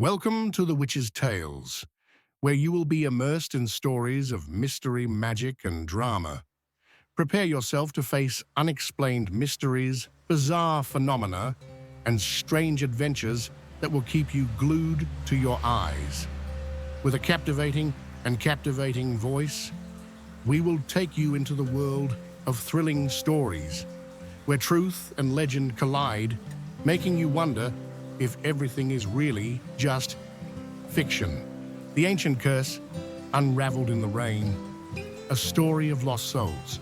Welcome to The Witch's Tales, where you will be immersed in stories of mystery, magic, and drama. Prepare yourself to face unexplained mysteries, bizarre phenomena, and strange adventures that will keep you glued to your eyes. With a captivating voice, we will take you into the world of thrilling stories, where truth and legend collide, making you wonder if everything is really just fiction. The ancient curse, unraveled in the rain, a story of lost souls.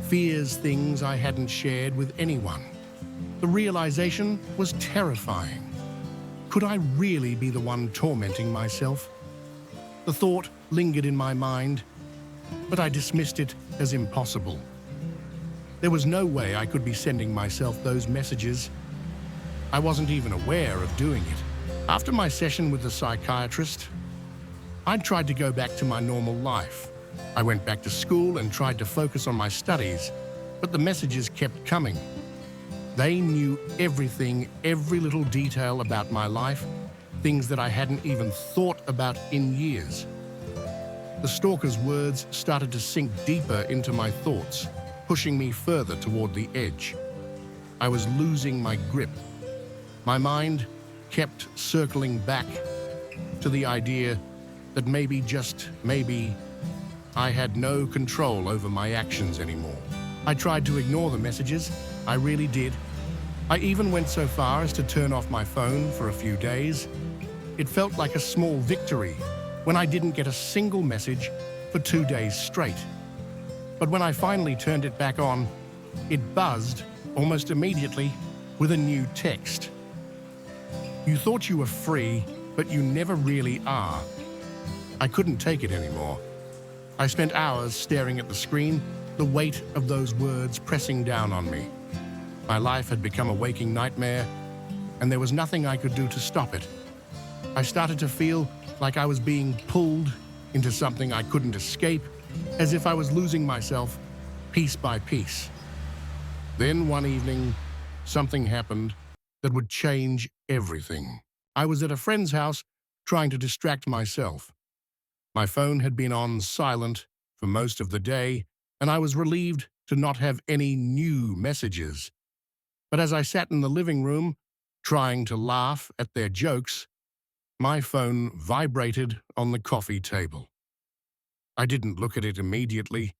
Fears things I hadn't shared with anyone. The realization was terrifying. Could I really be the one tormenting myself? The thought lingered in my mind, but I dismissed it as impossible. There was no way I could be sending myself those messages. I wasn't even aware of doing it. After my session with the psychiatrist, I'd tried to go back to my normal life. I went back to school and tried to focus on my studies, but the messages kept coming. They knew everything, every little detail about my life, things that I hadn't even thought about in years. The stalker's words started to sink deeper into my thoughts, pushing me further toward the edge. I was losing my grip. My mind kept circling back to the idea that maybe, just maybe, I had no control over my actions anymore. I tried to ignore the messages. I really did. I even went so far as to turn off my phone for a few days. It felt like a small victory when I didn't get a single message for 2 days straight. But when I finally turned it back on, it buzzed almost immediately with a new text. You thought you were free, but you never really are. I couldn't take it anymore. I spent hours staring at the screen, the weight of those words pressing down on me. My life had become a waking nightmare, and there was nothing I could do to stop it. I started to feel like I was being pulled into something I couldn't escape, as if I was losing myself piece by piece. Then one evening, something happened that would change everything. I was at a friend's house trying to distract myself. My phone had been on silent for most of the day, and I was relieved to not have any new messages. But as I sat in the living room, trying to laugh at their jokes, my phone vibrated on the coffee table. I didn't look at it immediately.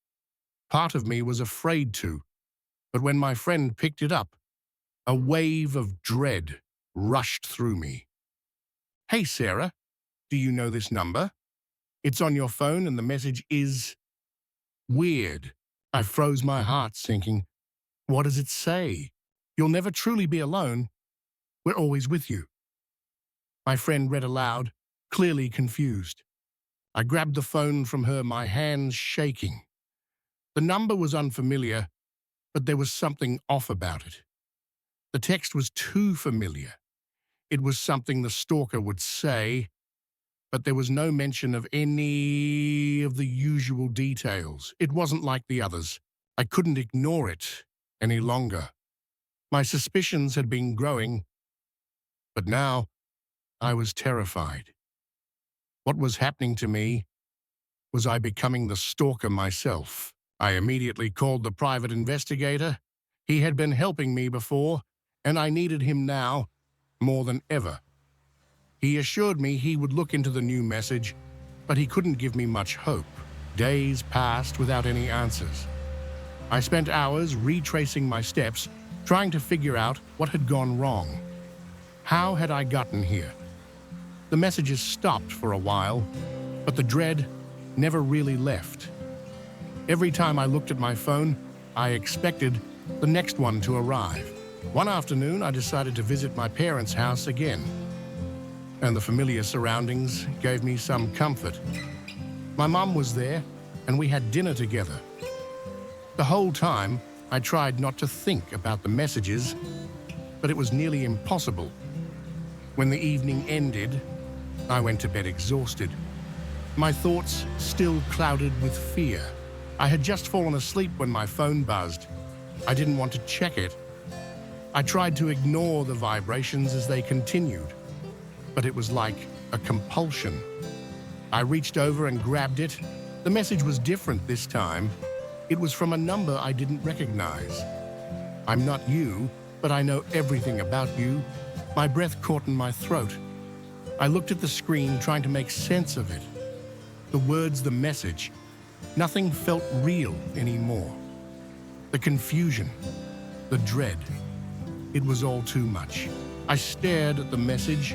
Part of me was afraid to, but when my friend picked it up, a wave of dread rushed through me. "Hey, Sarah, do you know this number? It's on your phone and the message is weird." I froze, my heart sinking. "What does it say? You'll never truly be alone. We're always with you." My friend read aloud, clearly confused. I grabbed the phone from her, my hands shaking. The number was unfamiliar, but there was something off about it. The text was too familiar. It was something the stalker would say, but there was no mention of any of the usual details. It wasn't like the others. I couldn't ignore it any longer. My suspicions had been growing, but now I was terrified. What was happening to me? Was I becoming the stalker myself? I immediately called the private investigator. He had been helping me before, and I needed him now more than ever. He assured me he would look into the new message, but he couldn't give me much hope. Days passed without any answers. I spent hours retracing my steps, trying to figure out what had gone wrong. How had I gotten here? The messages stopped for a while, but the dread never really left. Every time I looked at my phone, I expected the next one to arrive. One afternoon, I decided to visit my parents' house again, and the familiar surroundings gave me some comfort. My mom was there, and we had dinner together. The whole time, I tried not to think about the messages, but it was nearly impossible. When the evening ended, I went to bed exhausted, my thoughts still clouded with fear. I had just fallen asleep when my phone buzzed. I didn't want to check it. I tried to ignore the vibrations as they continued. but it was like a compulsion. I reached over and grabbed it. The message was different this time. It was from a number I didn't recognize. "I'm not you, but I know everything about you." My breath caught in my throat. I looked at the screen, trying to make sense of it. The words, the message, nothing felt real anymore. The confusion, the dread, it was all too much. I stared at the message,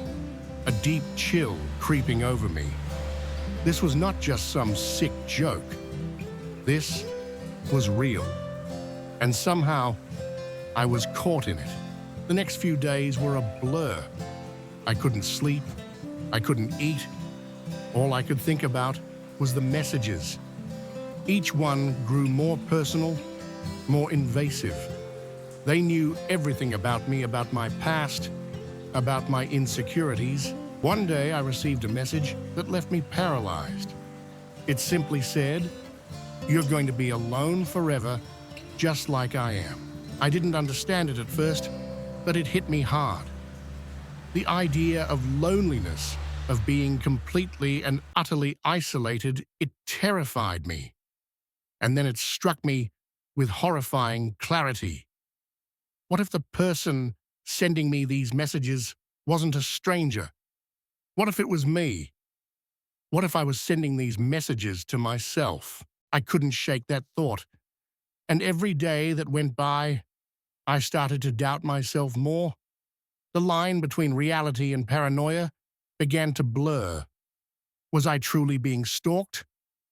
a deep chill creeping over me. This was not just some sick joke. This was real. And somehow, I was caught in it. The next few days were a blur. I couldn't sleep. I couldn't eat. All I could think about was the messages. Each one grew more personal, more invasive. They knew everything about me, about my past, about my insecurities. One day I received a message that left me paralyzed. It simply said, "You're going to be alone forever, just like I am." I didn't understand it at first, but it hit me hard. The idea of loneliness, of being completely and utterly isolated, it terrified me. And then it struck me with horrifying clarity. What if the person sending me these messages wasn't a stranger? What if it was me? What if I was sending these messages to myself? I couldn't shake that thought. And every day that went by, I started to doubt myself more. The line between reality and paranoia began to blur. Was I truly being stalked,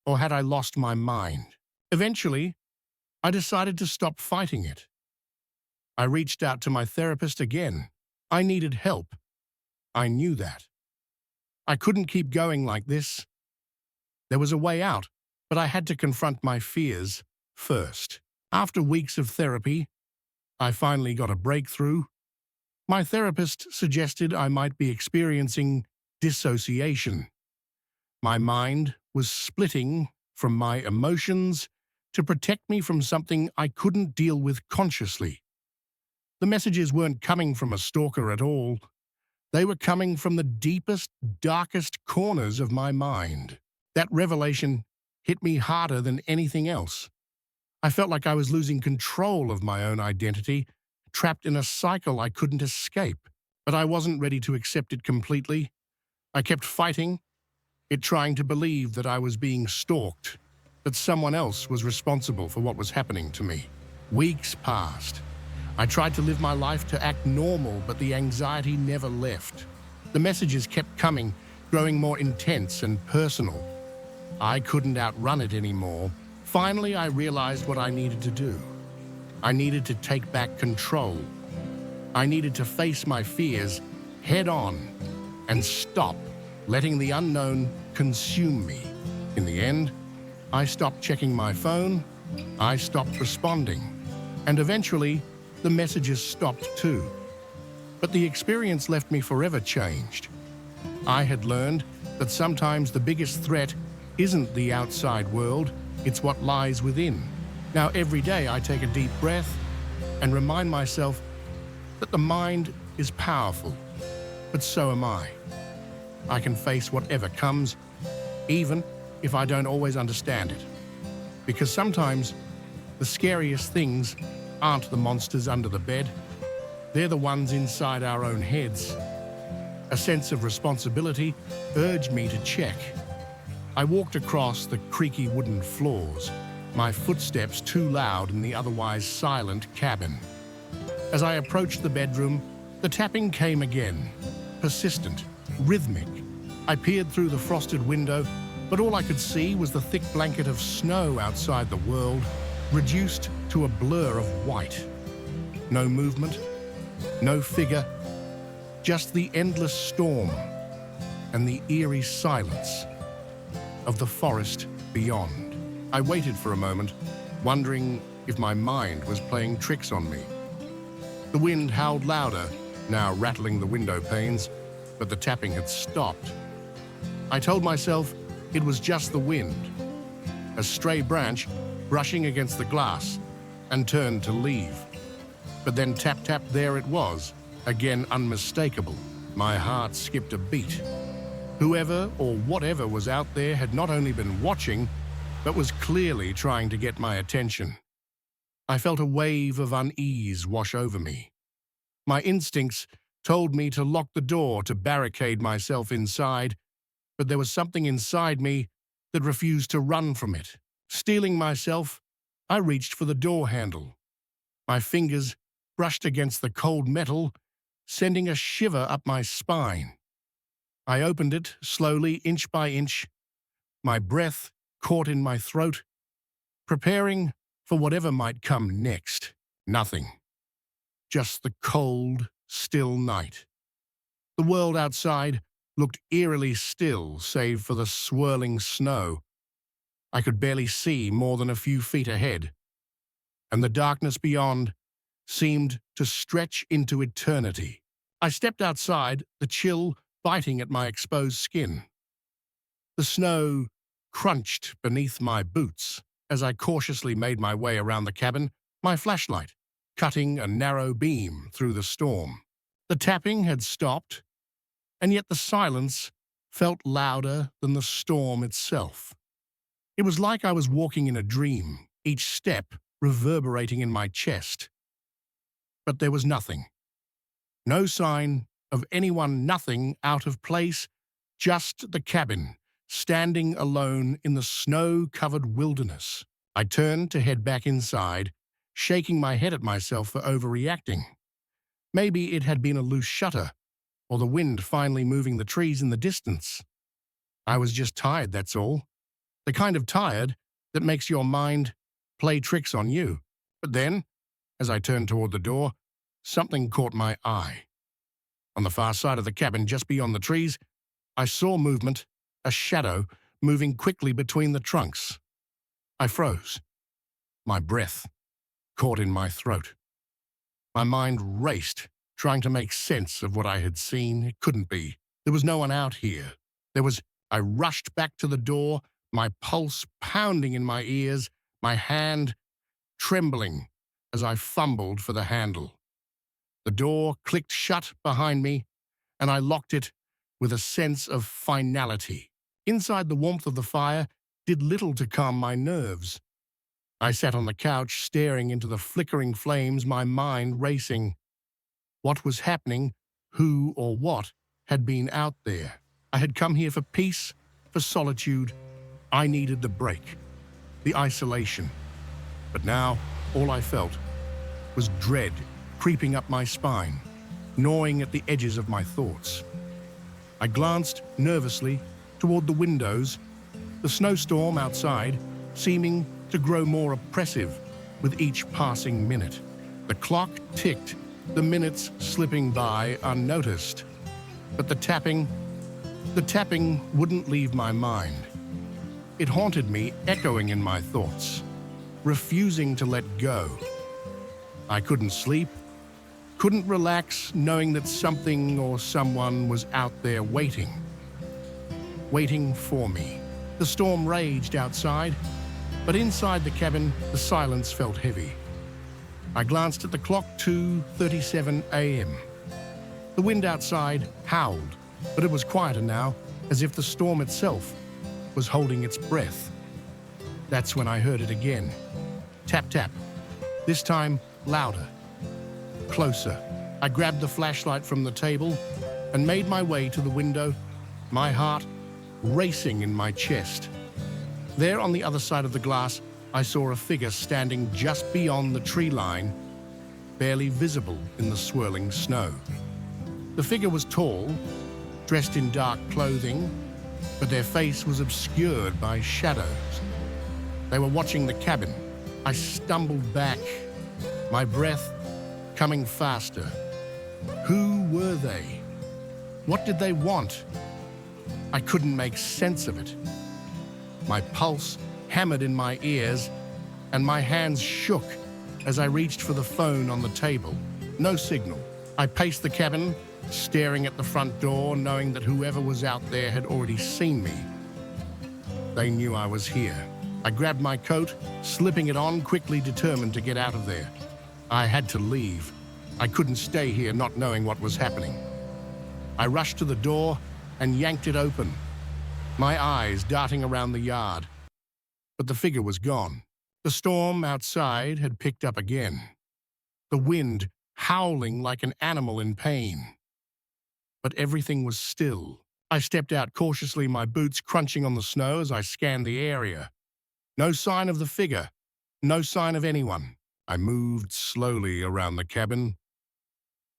or had I lost my mind? Eventually, I decided to stop fighting it. I reached out to my therapist again. I needed help. I knew that. I couldn't keep going like this. There was a way out, but I had to confront my fears first. After weeks of therapy, I finally got a breakthrough. My therapist suggested I might be experiencing dissociation. My mind was splitting from my emotions to protect me from something I couldn't deal with consciously. The messages weren't coming from a stalker at all. They were coming from the deepest, darkest corners of my mind. That revelation hit me harder than anything else. I felt like I was losing control of my own identity, trapped in a cycle I couldn't escape. But I wasn't ready to accept it completely. I kept fighting it, trying to believe that I was being stalked, that someone else was responsible for what was happening to me. Weeks passed. I tried to live my life, to act normal, but the anxiety never left. The messages kept coming, growing more intense and personal. I couldn't outrun it anymore. Finally, I realized what I needed to do. I needed to take back control. I needed to face my fears head on and stop letting the unknown consume me. In the end, I stopped checking my phone, I stopped responding, and eventually, the messages stopped too. But the experience left me forever changed. I had learned that sometimes the biggest threat isn't the outside world, it's what lies within. Now every day I take a deep breath and remind myself that the mind is powerful, but so am I. I can face whatever comes, even if I don't always understand it. Because sometimes the scariest things aren't the monsters under the bed, they're the ones inside our own heads. A sense of responsibility urged me to check. I walked across the creaky wooden floors, my footsteps too loud in the otherwise silent cabin. As I approached the bedroom, the tapping came again, persistent, rhythmic. I peered through the frosted window, but all I could see was the thick blanket of snow outside the world, reduced to a blur of white. No movement, no figure, just the endless storm and the eerie silence of the forest beyond. I waited for a moment, wondering if my mind was playing tricks on me. The wind howled louder, now rattling the window panes, but the tapping had stopped. I told myself it was just the wind, a stray branch brushing against the glass, and turned to leave. But then tap, tap, there it was, again unmistakable. My heart skipped a beat. Whoever or whatever was out there had not only been watching, but was clearly trying to get my attention. I felt a wave of unease wash over me. My instincts told me to lock the door to barricade myself inside, but there was something inside me that refused to run from it. Steeling myself, I reached for the door handle. My fingers brushed against the cold metal, sending a shiver up my spine. I opened it slowly, inch by inch, my breath caught in my throat, preparing for whatever might come next. Nothing. Just the cold, still night. The world outside looked eerily still, save for the swirling snow. I could barely see more than a few feet ahead, and the darkness beyond seemed to stretch into eternity. I stepped outside, the chill biting at my exposed skin. The snow crunched beneath my boots as I cautiously made my way around the cabin, my flashlight cutting a narrow beam through the storm. The tapping had stopped, and yet the silence felt louder than the storm itself. It was like I was walking in a dream, each step reverberating in my chest. But there was nothing. No sign of anyone, nothing out of place, just the cabin, standing alone in the snow-covered wilderness. I turned to head back inside, shaking my head at myself for overreacting. Maybe it had been a loose shutter, or the wind finally moving the trees in the distance. I was just tired, that's all. The kind of tired that makes your mind play tricks on you. But then, as I turned toward the door, something caught my eye. On the far side of the cabin, just beyond the trees, I saw movement, a shadow moving quickly between the trunks. I froze. My breath caught in my throat. My mind raced, trying to make sense of what I had seen. It couldn't be. There was no one out here. I rushed back to the door, my pulse pounding in my ears, my hand trembling as I fumbled for the handle. The door clicked shut behind me, and I locked it with a sense of finality. Inside, the warmth of the fire did little to calm my nerves. I sat on the couch, staring into the flickering flames, my mind racing. What was happening? Who or what had been out there? I had come here for peace, for solitude. I needed the break, the isolation. But now, all I felt was dread creeping up my spine, gnawing at the edges of my thoughts. I glanced nervously toward the windows, the snowstorm outside seeming to grow more oppressive with each passing minute. The clock ticked, the minutes slipping by unnoticed. But the tapping wouldn't leave my mind. It haunted me, echoing in my thoughts, refusing to let go. I couldn't sleep, couldn't relax, knowing that something or someone was out there waiting for me. The storm raged outside, but inside the cabin, the silence felt heavy. I glanced at the clock, 2:37 a.m. The wind outside howled, but it was quieter now, as if the storm itself was holding its breath. That's when I heard it again. Tap, tap. This time, louder. Closer. I grabbed the flashlight from the table and made my way to the window, my heart racing in my chest. There on the other side of the glass, I saw a figure standing just beyond the tree line, barely visible in the swirling snow. The figure was tall, dressed in dark clothing, but their face was obscured by shadows. They were watching the cabin. I stumbled back, my breath coming faster. Who were they? What did they want? I couldn't make sense of it. My pulse hammered in my ears, and my hands shook as I reached for the phone on the table. No signal. I paced the cabin, staring at the front door, knowing that whoever was out there had already seen me. They knew I was here. I grabbed my coat, slipping it on, quickly determined to get out of there. I had to leave. I couldn't stay here not knowing what was happening. I rushed to the door and yanked it open, my eyes darting around the yard. But the figure was gone. The storm outside had picked up again, the wind howling like an animal in pain. But everything was still. I stepped out cautiously, my boots crunching on the snow as I scanned the area. No sign of the figure, no sign of anyone. I moved slowly around the cabin,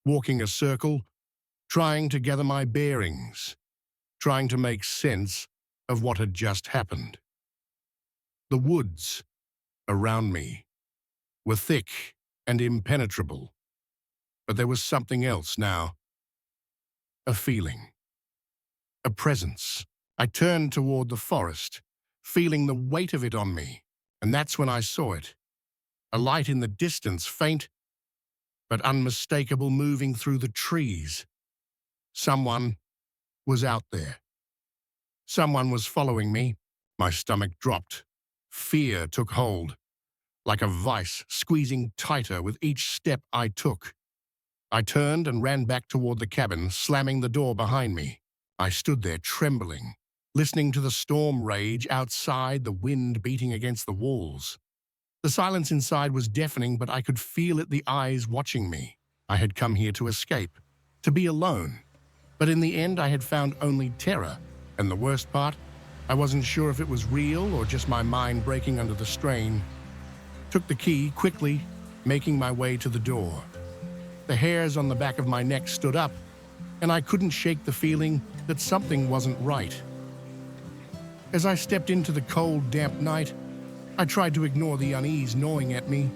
walking a circle, trying to gather my bearings, trying to make sense of what had just happened. The woods around me were thick and impenetrable, but there was something else now. A feeling. A presence. I turned toward the forest, feeling the weight of it on me, and that's when I saw it. A light in the distance, faint but unmistakable, moving through the trees. Someone was out there. Someone was following me. My stomach dropped. Fear took hold, like a vice squeezing tighter with each step I took. I turned and ran back toward the cabin, slamming the door behind me. I stood there trembling, listening to the storm rage outside, the wind beating against the walls. The silence inside was deafening, but I could feel it, the eyes watching me. I had come here to escape, to be alone. But in the end, I had found only terror. And the worst part, I wasn't sure if it was real or just my mind breaking under the strain. Took the key quickly, making my way to the door. The hairs on the back of my neck stood up, and I couldn't shake the feeling that something wasn't right. As I stepped into the cold, damp night, I tried to ignore the unease gnawing at me,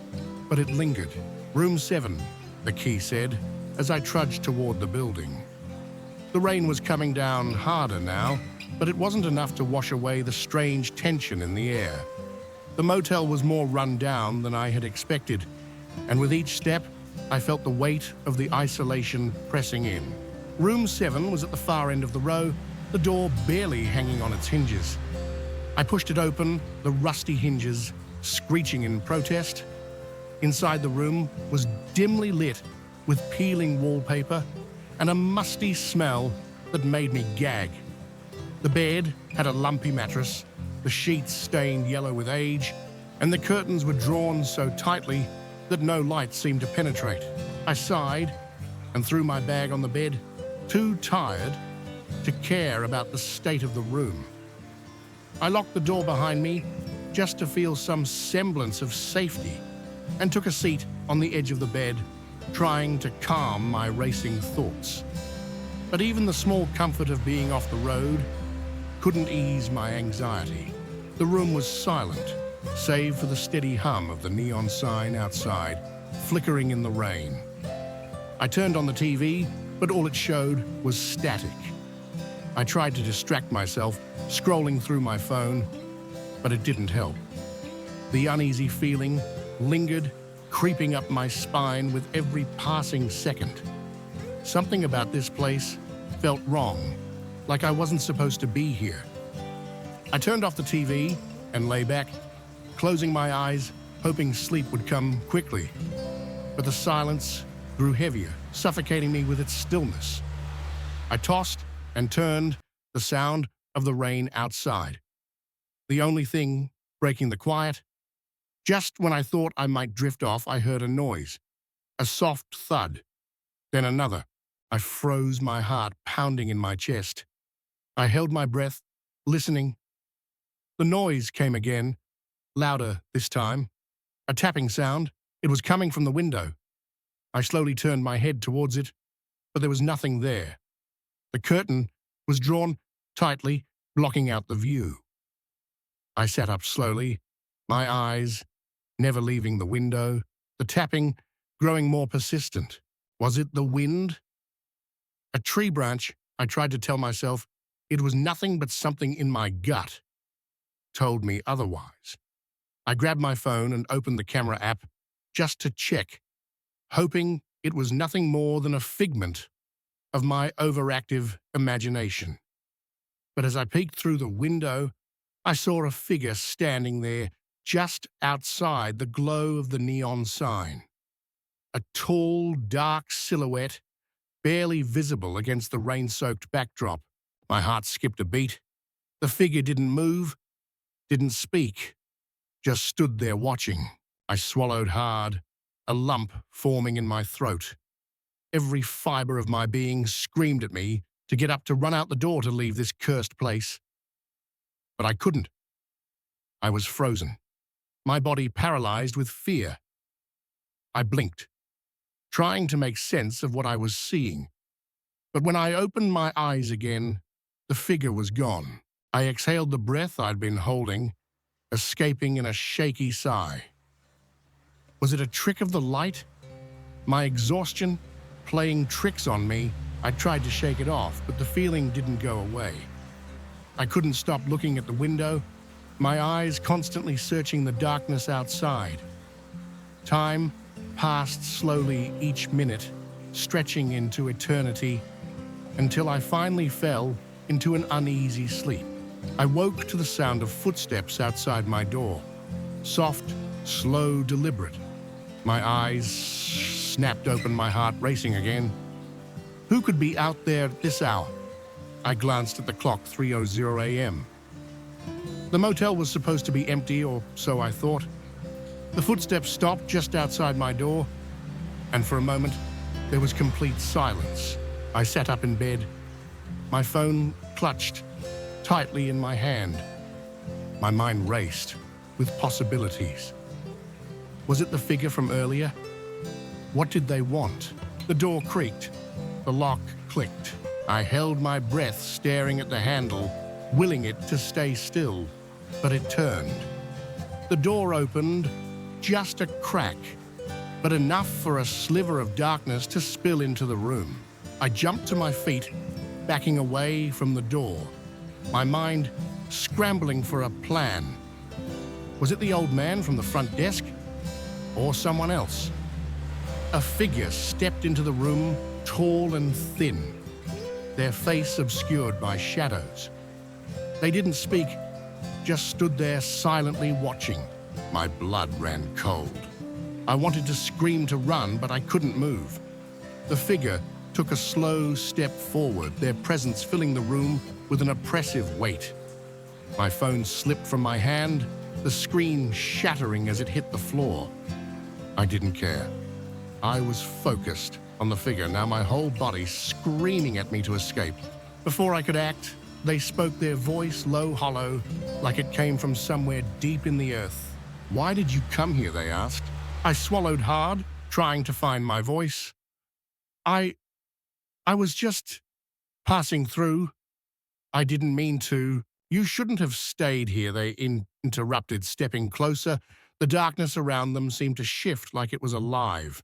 but it lingered. Room 7, the key said, as I trudged toward the building. The rain was coming down harder now, but it wasn't enough to wash away the strange tension in the air. The motel was more run down than I had expected, and with each step, I felt the weight of the isolation pressing in. Room 7 was at the far end of the row, the door barely hanging on its hinges. I pushed it open, the rusty hinges screeching in protest. Inside the room was dimly lit with peeling wallpaper and a musty smell that made me gag. The bed had a lumpy mattress, the sheets stained yellow with age, and the curtains were drawn so tightly that no light seemed to penetrate. I sighed and threw my bag on the bed, too tired to care about the state of the room. I locked the door behind me just to feel some semblance of safety and took a seat on the edge of the bed, trying to calm my racing thoughts. But even the small comfort of being off the road couldn't ease my anxiety. The room was silent, save for the steady hum of the neon sign outside, flickering in the rain. I turned on the TV, but all it showed was static. I tried to distract myself, scrolling through my phone, but it didn't help. The uneasy feeling lingered, creeping up my spine with every passing second. Something about this place felt wrong, like I wasn't supposed to be here. I turned off the TV and lay back, closing my eyes, hoping sleep would come quickly. But the silence grew heavier, suffocating me with its stillness. I tossed and turned, the sound of the rain outside. The only thing breaking the quiet. Just when I thought I might drift off, I heard a noise, a soft thud, then another. I froze, my heart pounding in my chest. I held my breath, listening. The noise came again, louder this time. A tapping sound. It was coming from the window. I slowly turned my head towards it, but there was nothing there. The curtain was drawn tightly, blocking out the view. I sat up slowly, my eyes never leaving the window, the tapping growing more persistent. Was it the wind? A tree branch, I tried to tell myself. It was nothing, but something in my gut told me otherwise. I grabbed my phone and opened the camera app just to check, hoping it was nothing more than a figment of my overactive imagination. But as I peeked through the window, I saw a figure standing there just outside the glow of the neon sign. A tall, dark silhouette, barely visible against the rain-soaked backdrop. My heart skipped a beat. The figure didn't move, didn't speak, just stood there watching. I swallowed hard, a lump forming in my throat. Every fiber of my being screamed at me to get up to run out the door to leave this cursed place. But I couldn't. I was frozen, my body paralyzed with fear. I blinked, trying to make sense of what I was seeing. But when I opened my eyes again, the figure was gone. I exhaled the breath I'd been holding, escaping in a shaky sigh. Was it a trick of the light? My exhaustion playing tricks on me? I tried to shake it off, but the feeling didn't go away. I couldn't stop looking at the window, my eyes constantly searching the darkness outside. Time passed slowly each minute, stretching into eternity, until I finally fell into an uneasy sleep. I woke to the sound of footsteps outside my door. Soft, slow, deliberate. My eyes snapped open, my heart racing again. Who could be out there at this hour? I glanced at the clock, 3:00 a.m. The motel was supposed to be empty, or so I thought. The footsteps stopped just outside my door, and for a moment, there was complete silence. I sat up in bed, my phone clutched tightly in my hand. My mind raced with possibilities. Was it the figure from earlier? What did they want? The door creaked. The lock clicked. I held my breath, staring at the handle, willing it to stay still, but it turned. The door opened, just a crack, but enough for a sliver of darkness to spill into the room. I jumped to my feet, backing away from the door, my mind scrambling for a plan. Was it the old man from the front desk? Or someone else? A figure stepped into the room, tall and thin, their face obscured by shadows. They didn't speak, just stood there silently watching. My blood ran cold. I wanted to scream to run, but I couldn't move. The figure took a slow step forward, their presence filling the room with an oppressive weight. My phone slipped from my hand, the screen shattering as it hit the floor. I didn't care. I was focused on the figure, now my whole body screaming at me to escape. Before I could act, they spoke, their voice low, hollow, like it came from somewhere deep in the earth. "Why did you come here?" they asked. I swallowed hard, trying to find my voice. I was just passing through. I didn't mean to. "You shouldn't have stayed here," they interrupted, stepping closer. The darkness around them seemed to shift like it was alive.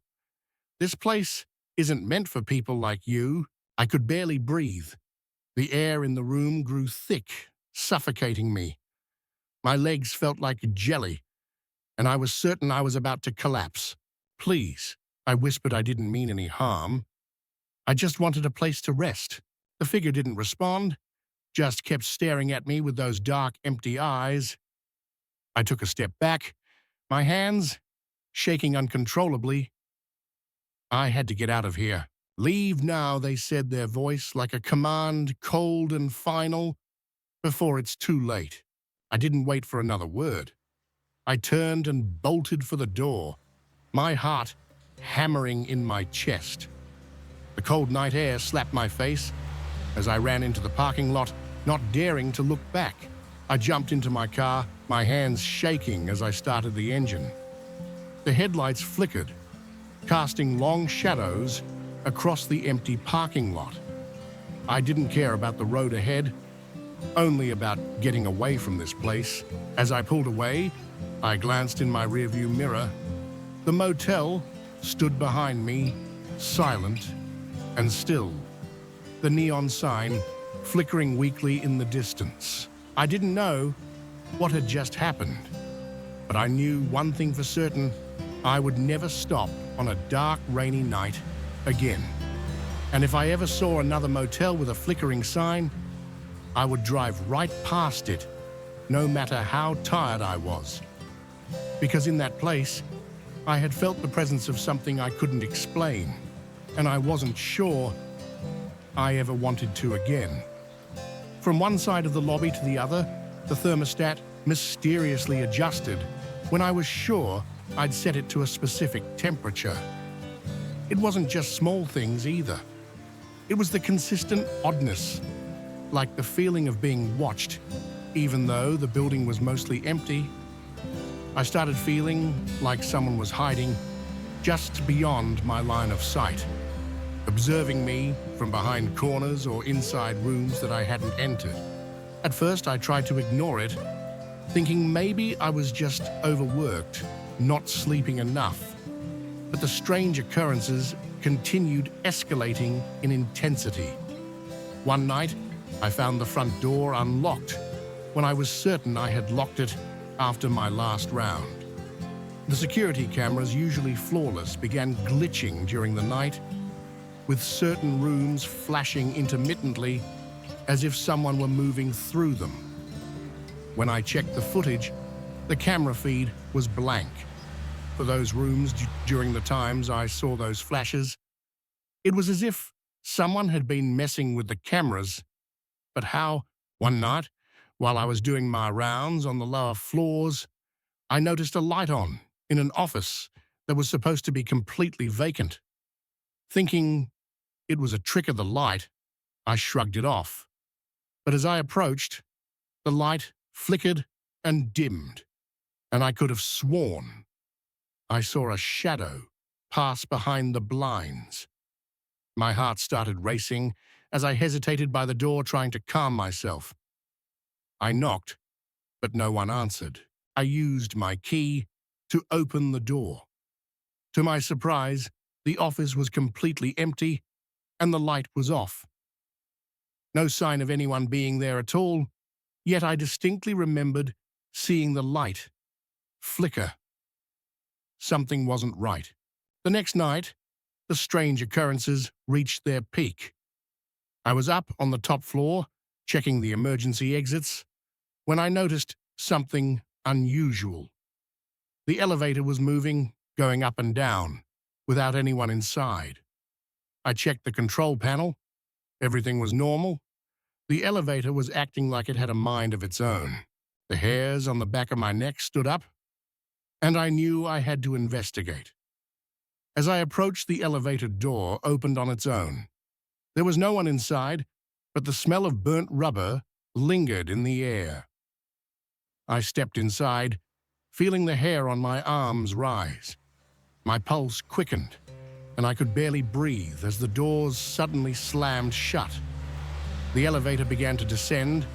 "This place isn't meant for people like you." I could barely breathe. The air in the room grew thick, suffocating me. My legs felt like jelly, and I was certain I was about to collapse. "Please," I whispered. I didn't mean any harm. I just wanted a place to rest. The figure didn't respond, just kept staring at me with those dark, empty eyes. I took a step back, my hands shaking uncontrollably. I had to get out of here. "Leave now," they said, their voice like a command, cold and final, before it's too late. I didn't wait for another word. I turned and bolted for the door, my heart hammering in my chest. The cold night air slapped my face as I ran into the parking lot, not daring to look back. I jumped into my car, my hands shaking as I started the engine. The headlights flickered, casting long shadows across the empty parking lot. I didn't care about the road ahead, only about getting away from this place. As I pulled away, I glanced in my rearview mirror. The motel stood behind me, silent and still, the neon sign flickering weakly in the distance. I didn't know what had just happened, but I knew one thing for certain: I would never stop on a dark, rainy night again. And if I ever saw another motel with a flickering sign, I would drive right past it, no matter how tired I was. Because in that place, I had felt the presence of something I couldn't explain, and I wasn't sure I ever wanted to again. From one side of the lobby to the other, the thermostat mysteriously adjusted when I was sure I'd set it to a specific temperature. It wasn't just small things either. It was the consistent oddness, like the feeling of being watched, even though the building was mostly empty. I started feeling like someone was hiding just beyond my line of sight, observing me from behind corners or inside rooms that I hadn't entered. At first, I tried to ignore it, thinking maybe I was just overworked, not sleeping enough. But the strange occurrences continued escalating in intensity. One night, I found the front door unlocked when I was certain I had locked it after my last round. The security cameras, usually flawless, began glitching during the night, with certain rooms flashing intermittently as if someone were moving through them. When I checked the footage, the camera feed was blank. For those rooms during the times I saw those flashes, it was as if someone had been messing with the cameras. But how? One night, while I was doing my rounds on the lower floors, I noticed a light on in an office that was supposed to be completely vacant. Thinking it was a trick of the light, I shrugged it off. But as I approached, the light flickered and dimmed, and I could have sworn I saw a shadow pass behind the blinds. My heart started racing as I hesitated by the door, trying to calm myself. I knocked, but no one answered. I used my key to open the door. To my surprise, the office was completely empty and the light was off. No sign of anyone being there at all, yet I distinctly remembered seeing the light flicker. Something wasn't right. The next night, the strange occurrences reached their peak. I was up on the top floor, checking the emergency exits, when I noticed something unusual. The elevator was moving, going up and down, without anyone inside. I checked the control panel. Everything was normal. The elevator was acting like it had a mind of its own. The hairs on the back of my neck stood up, and I knew I had to investigate. As I approached, the elevator door opened on its own. There was no one inside, but the smell of burnt rubber lingered in the air. I stepped inside, feeling the hair on my arms rise. My pulse quickened, and I could barely breathe as the doors suddenly slammed shut. The elevator began to descend,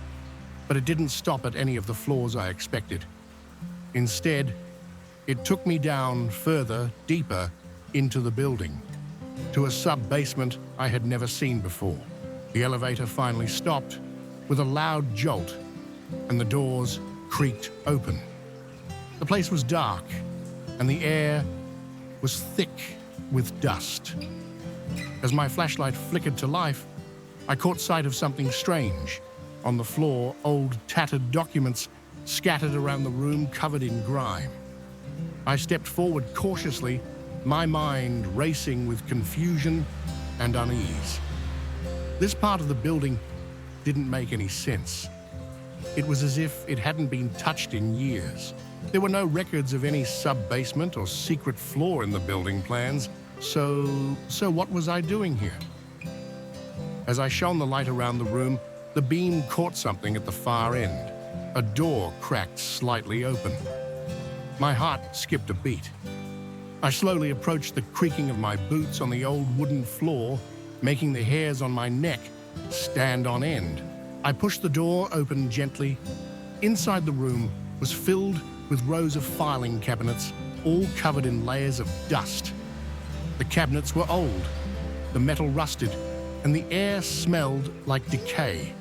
but it didn't stop at any of the floors I expected. Instead, it took me down further, deeper, into the building, to a sub-basement I had never seen before. The elevator finally stopped with a loud jolt, and the doors creaked open. The place was dark, and the air was thick with dust. As my flashlight flickered to life, I caught sight of something strange. On the floor, old tattered documents scattered around the room, covered in grime. I stepped forward cautiously, my mind racing with confusion and unease. This part of the building didn't make any sense. It was as if it hadn't been touched in years. There were no records of any sub-basement or secret floor in the building plans, so what was I doing here? As I shone the light around the room, the beam caught something at the far end. A door cracked slightly open. My heart skipped a beat. I slowly approached the creaking of my boots on the old wooden floor, making the hairs on my neck stand on end. I pushed the door open gently. Inside the room was filled with rows of filing cabinets, all covered in layers of dust. The cabinets were old, the metal rusted, and the air smelled like decay.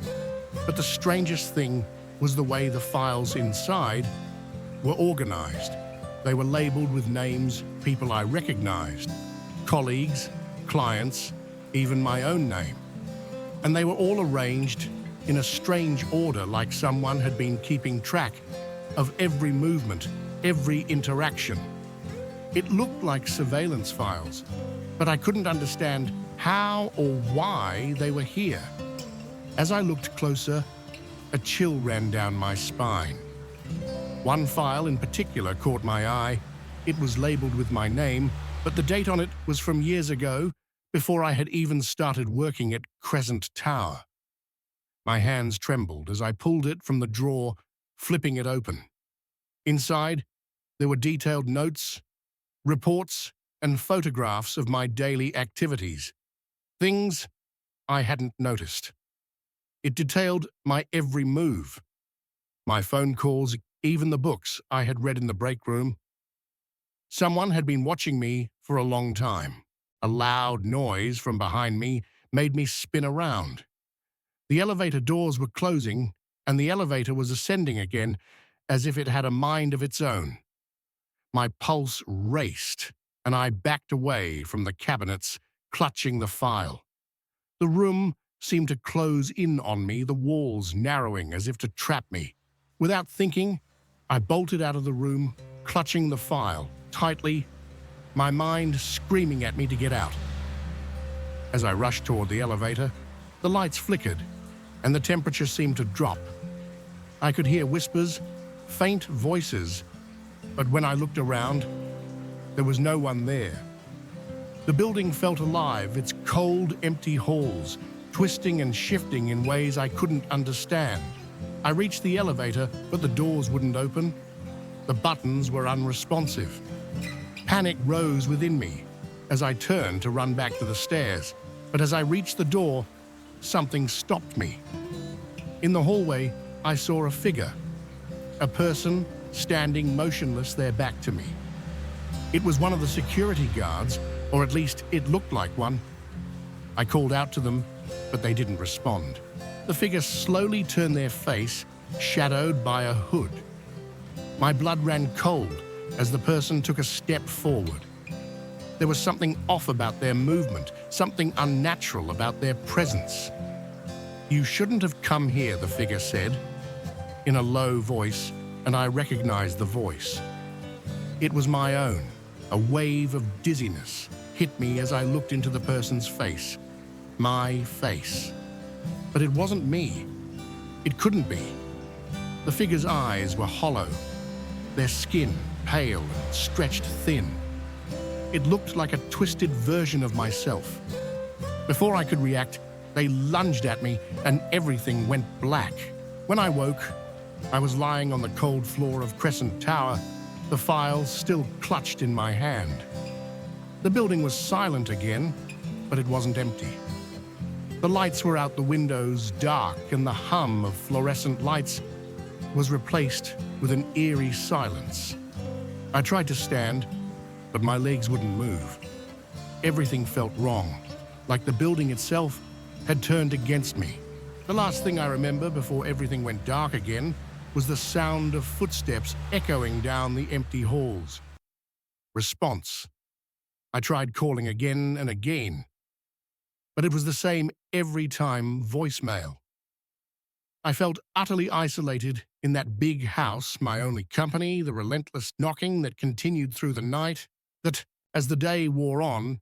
But the strangest thing was the way the files inside were organized. They were labeled with names people I recognized, colleagues, clients, even my own name. And they were all arranged in a strange order, like someone had been keeping track of every movement, every interaction. It looked like surveillance files, but I couldn't understand how or why they were here. As I looked closer, a chill ran down my spine. One file in particular caught my eye. It was labeled with my name, but the date on it was from years ago, before I had even started working at Crescent Tower. My hands trembled as I pulled it from the drawer, flipping it open. Inside, there were detailed notes, reports, and photographs of my daily activities. Things I hadn't noticed. It detailed my every move, my phone calls, even the books I had read in the break room. Someone had been watching me for a long time. A loud noise from behind me made me spin around. The elevator doors were closing, and the elevator was ascending again, as if it had a mind of its own. My pulse raced, and I backed away from the cabinets, clutching the file. The room seemed to close in on me, the walls narrowing as if to trap me. Without thinking, I bolted out of the room, clutching the file tightly, my mind screaming at me to get out. As I rushed toward the elevator, the lights flickered, and the temperature seemed to drop. I could hear whispers, faint voices, but when I looked around, there was no one there. The building felt alive, its cold, empty halls, twisting and shifting in ways I couldn't understand. I reached the elevator, but the doors wouldn't open. The buttons were unresponsive. Panic rose within me as I turned to run back to the stairs, but as I reached the door, something stopped me. In the hallway, I saw a figure, a person standing motionless their back to me. It was one of the security guards, or at least it looked like one. I called out to them, but they didn't respond. The figure slowly turned their face, shadowed by a hood. My blood ran cold as the person took a step forward. There was something off about their movement, something unnatural about their presence. "You shouldn't have come here," the figure said, in a low voice, and I recognized the voice. It was my own. A wave of dizziness hit me as I looked into the person's face. My face. But it wasn't me. It couldn't be. The figure's eyes were hollow, their skin pale and stretched thin. It looked like a twisted version of myself. Before I could react, they lunged at me and everything went black. When I woke, I was lying on the cold floor of Crescent Tower, the file still clutched in my hand. The building was silent again, but it wasn't empty. The lights were out the windows, dark, and the hum of fluorescent lights was replaced with an eerie silence. I tried to stand, but my legs wouldn't move. Everything felt wrong, like the building itself had turned against me. The last thing I remember before everything went dark again was the sound of footsteps echoing down the empty halls. Response. I tried calling again and again, but it was the same every time voicemail. I felt utterly isolated in that big house, my only company, the relentless knocking that continued through the night, that, as the day wore on,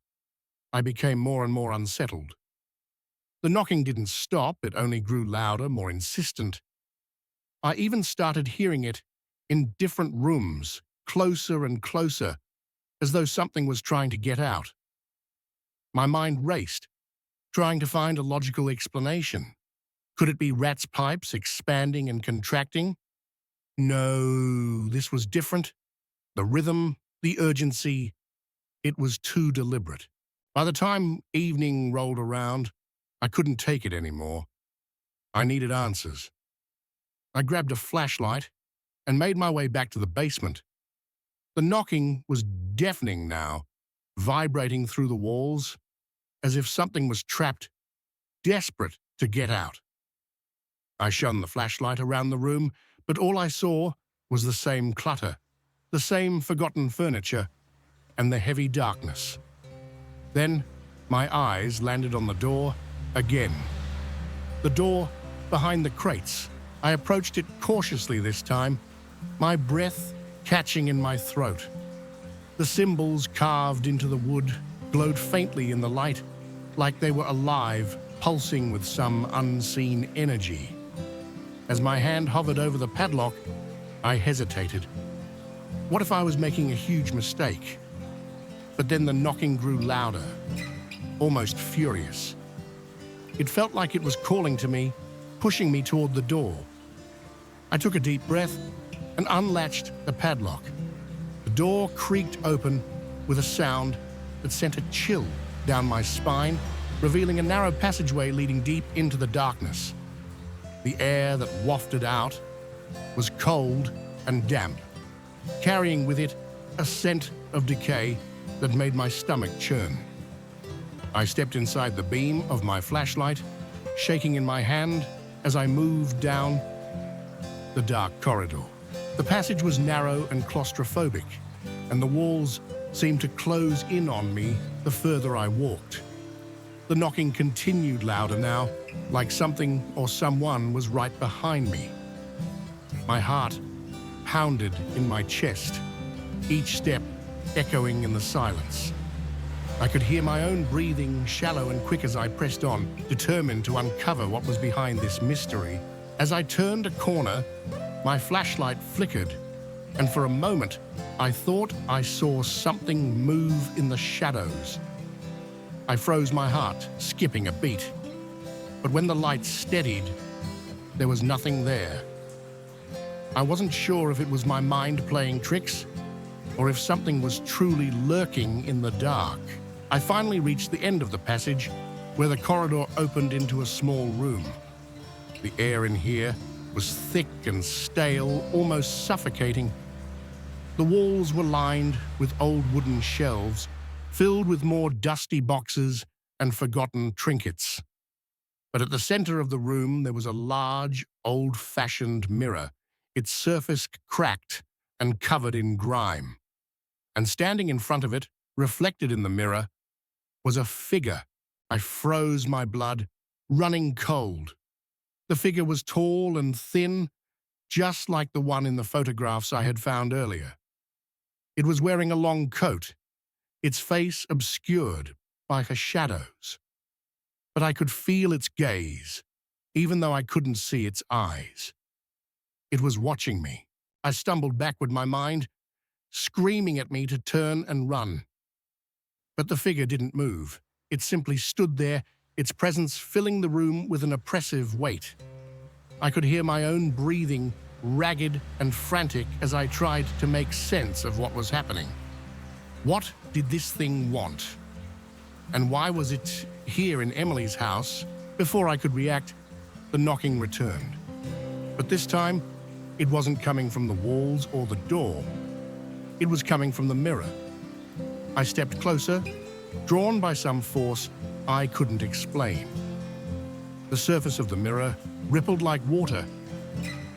I became more and more unsettled. The knocking didn't stop, it only grew louder, more insistent. I even started hearing it in different rooms, closer and closer, as though something was trying to get out. My mind raced, trying to find a logical explanation. Could it be rats' pipes expanding and contracting? No, this was different. The rhythm, the urgency, it was too deliberate. By the time evening rolled around, I couldn't take it anymore. I needed answers. I grabbed a flashlight and made my way back to the basement. The knocking was deafening now, vibrating through the walls, as if something was trapped, desperate to get out. I shone the flashlight around the room, but all I saw was the same clutter, the same forgotten furniture, and the heavy darkness. Then my eyes landed on the door again. The door behind the crates. I approached it cautiously this time, my breath catching in my throat. The symbols carved into the wood glowed faintly in the light, like they were alive, pulsing with some unseen energy. As my hand hovered over the padlock, I hesitated. What if I was making a huge mistake? But then the knocking grew louder, almost furious. It felt like it was calling to me, pushing me toward the door. I took a deep breath and unlatched the padlock. The door creaked open with a sound that sent a chill down my spine, revealing a narrow passageway leading deep into the darkness. The air that wafted out was cold and damp, carrying with it a scent of decay that made my stomach churn. I stepped inside the beam of my flashlight, shaking in my hand as I moved down the dark corridor. The passage was narrow and claustrophobic, and the walls seemed to close in on me the further I walked. The knocking continued louder now, like something or someone was right behind me. My heart pounded in my chest, each step echoing in the silence. I could hear my own breathing, shallow and quick as I pressed on, determined to uncover what was behind this mystery. As I turned a corner, my flashlight flickered, and for a moment, I thought I saw something move in the shadows. I froze my heart, skipping a beat. But when the light steadied, there was nothing there. I wasn't sure if it was my mind playing tricks, or if something was truly lurking in the dark. I finally reached the end of the passage, where the corridor opened into a small room. The air in here was thick and stale, almost suffocating. The walls were lined with old wooden shelves, filled with more dusty boxes and forgotten trinkets. But at the center of the room there was a large, old-fashioned mirror, its surface cracked and covered in grime. And standing in front of it, reflected in the mirror, was a figure. I froze my blood, running cold. The figure was tall and thin, just like the one in the photographs I had found earlier. It was wearing a long coat, its face obscured by her shadows. But I could feel its gaze, even though I couldn't see its eyes. It was watching me. I stumbled backward, my mind screaming at me to turn and run. But the figure didn't move. It simply stood there, its presence filling the room with an oppressive weight. I could hear my own breathing, ragged and frantic, as I tried to make sense of what was happening. What did this thing want? And why was it here in Emily's house? Before I could react, the knocking returned. But this time, it wasn't coming from the walls or the door. It was coming from the mirror. I stepped closer, drawn by some force I couldn't explain. The surface of the mirror rippled like water,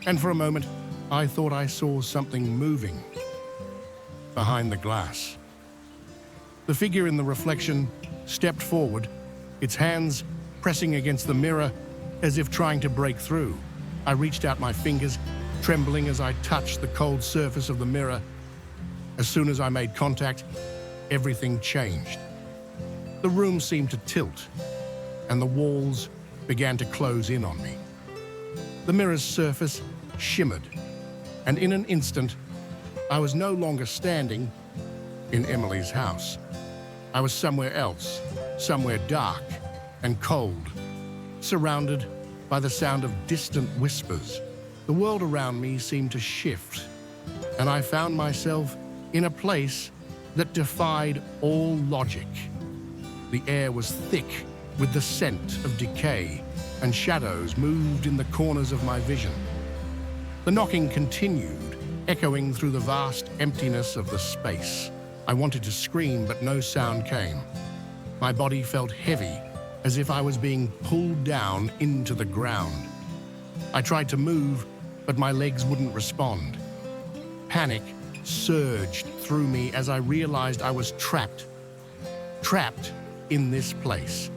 and for a moment, I thought I saw something moving behind the glass. The figure in the reflection stepped forward, its hands pressing against the mirror as if trying to break through. I reached out my fingers, trembling as I touched the cold surface of the mirror. As soon as I made contact, everything changed. The room seemed to tilt, and the walls began to close in on me. The mirror's surface shimmered, and in an instant, I was no longer standing in Emily's house. I was somewhere else, somewhere dark and cold, surrounded by the sound of distant whispers. The world around me seemed to shift, and I found myself in a place that defied all logic. The air was thick with the scent of decay, and shadows moved in the corners of my vision. The knocking continued, echoing through the vast emptiness of the space. I wanted to scream, but no sound came. My body felt heavy, as if I was being pulled down into the ground. I tried to move, but my legs wouldn't respond. Panic surged through me as I realized I was trapped in this place,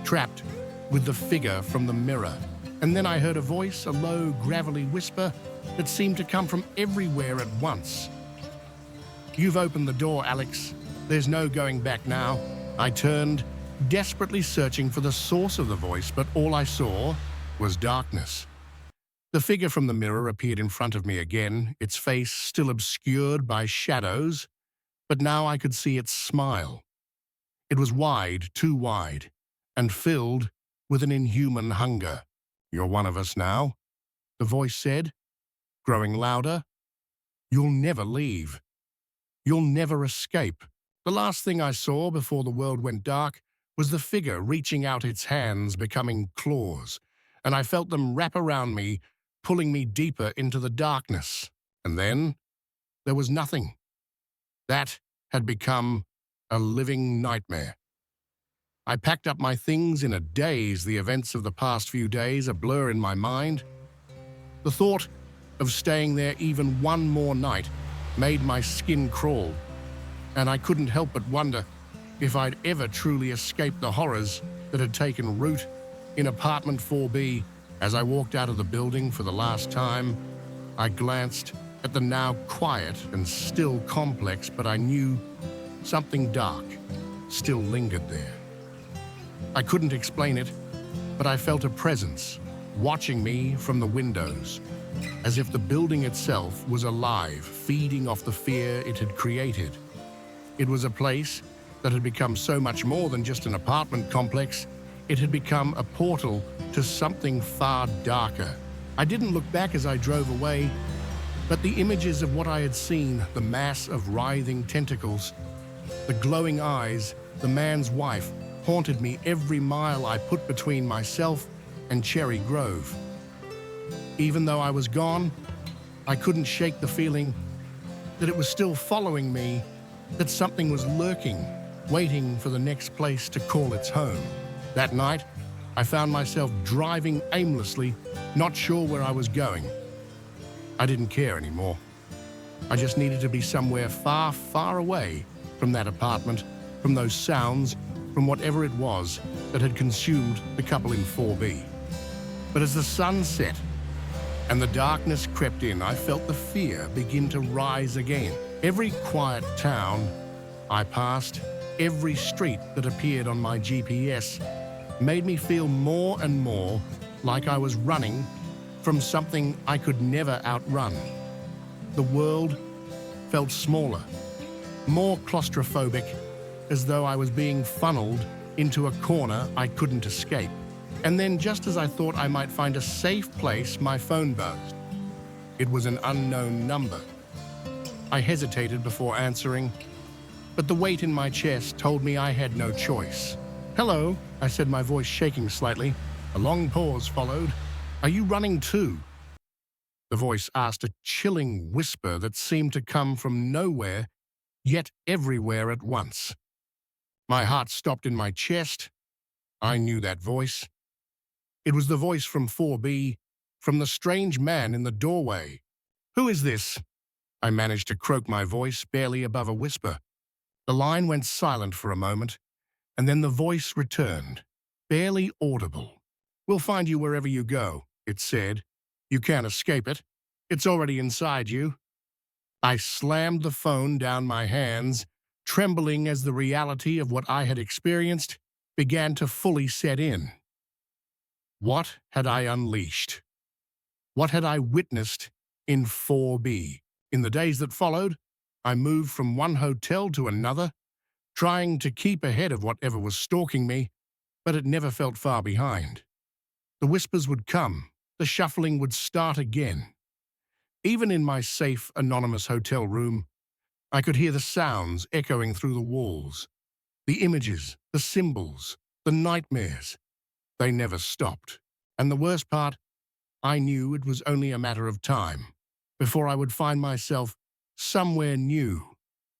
trapped with the figure from the mirror. And then I heard a voice, a low, gravelly whisper that seemed to come from everywhere at once. "You've opened the door, Alex. There's no going back now." I turned, desperately searching for the source of the voice, but all I saw was darkness. The figure from the mirror appeared in front of me again, its face still obscured by shadows, but now I could see its smile. It was wide, too wide, and filled with an inhuman hunger. "You're one of us now," the voice said, growing louder. "You'll never leave. You'll never escape." The last thing I saw before the world went dark was the figure reaching out its hands, becoming claws, and I felt them wrap around me, pulling me deeper into the darkness. And then there was nothing. That had become a living nightmare. I packed up my things in a daze, the events of the past few days a blur in my mind. The thought of staying there even one more night made my skin crawl, and I couldn't help but wonder if I'd ever truly escaped the horrors that had taken root in apartment 4B. As I walked out of the building for the last time, I glanced at the now quiet and still complex, but I knew something dark still lingered there. I couldn't explain it, but I felt a presence watching me from the windows, as if the building itself was alive, feeding off the fear it had created. It was a place that had become so much more than just an apartment complex. It had become a portal to something far darker. I didn't look back as I drove away, but the images of what I had seen, the mass of writhing tentacles, the glowing eyes, the man's wife, haunted me every mile I put between myself and Cherry Grove. Even though I was gone, I couldn't shake the feeling that it was still following me, that something was lurking, waiting for the next place to call its home. That night, I found myself driving aimlessly, not sure where I was going. I didn't care anymore. I just needed to be somewhere far, far away from that apartment, from those sounds, from whatever it was that had consumed the couple in 4B. But as the sun set and the darkness crept in, I felt the fear begin to rise again. Every quiet town I passed, every street that appeared on my GPS, made me feel more and more like I was running from something I could never outrun. The world felt smaller, more claustrophobic, as though I was being funneled into a corner I couldn't escape. And then, just as I thought I might find a safe place, my phone buzzed. It was an unknown number. I hesitated before answering, but the weight in my chest told me I had no choice. "Hello," I said, my voice shaking slightly. A long pause followed. "Are you running too?" The voice asked, a chilling whisper that seemed to come from nowhere, yet everywhere at once. My heart stopped in my chest. I knew that voice. It was the voice from 4B, from the strange man in the doorway. "Who is this?" I managed to croak my voice barely above a whisper. The line went silent for a moment, and then the voice returned, barely audible. "We'll find you wherever you go," it said. "You can't escape it. It's already inside you." I slammed the phone down my hands, trembling as the reality of what I had experienced began to fully set in. What had I unleashed? What had I witnessed in 4B? In the days that followed, I moved from one hotel to another, trying to keep ahead of whatever was stalking me, but it never felt far behind. The whispers would come, the shuffling would start again. Even in my safe, anonymous hotel room, I could hear the sounds echoing through the walls. The images, the symbols, the nightmares. They never stopped. And the worst part, I knew it was only a matter of time before I would find myself somewhere new,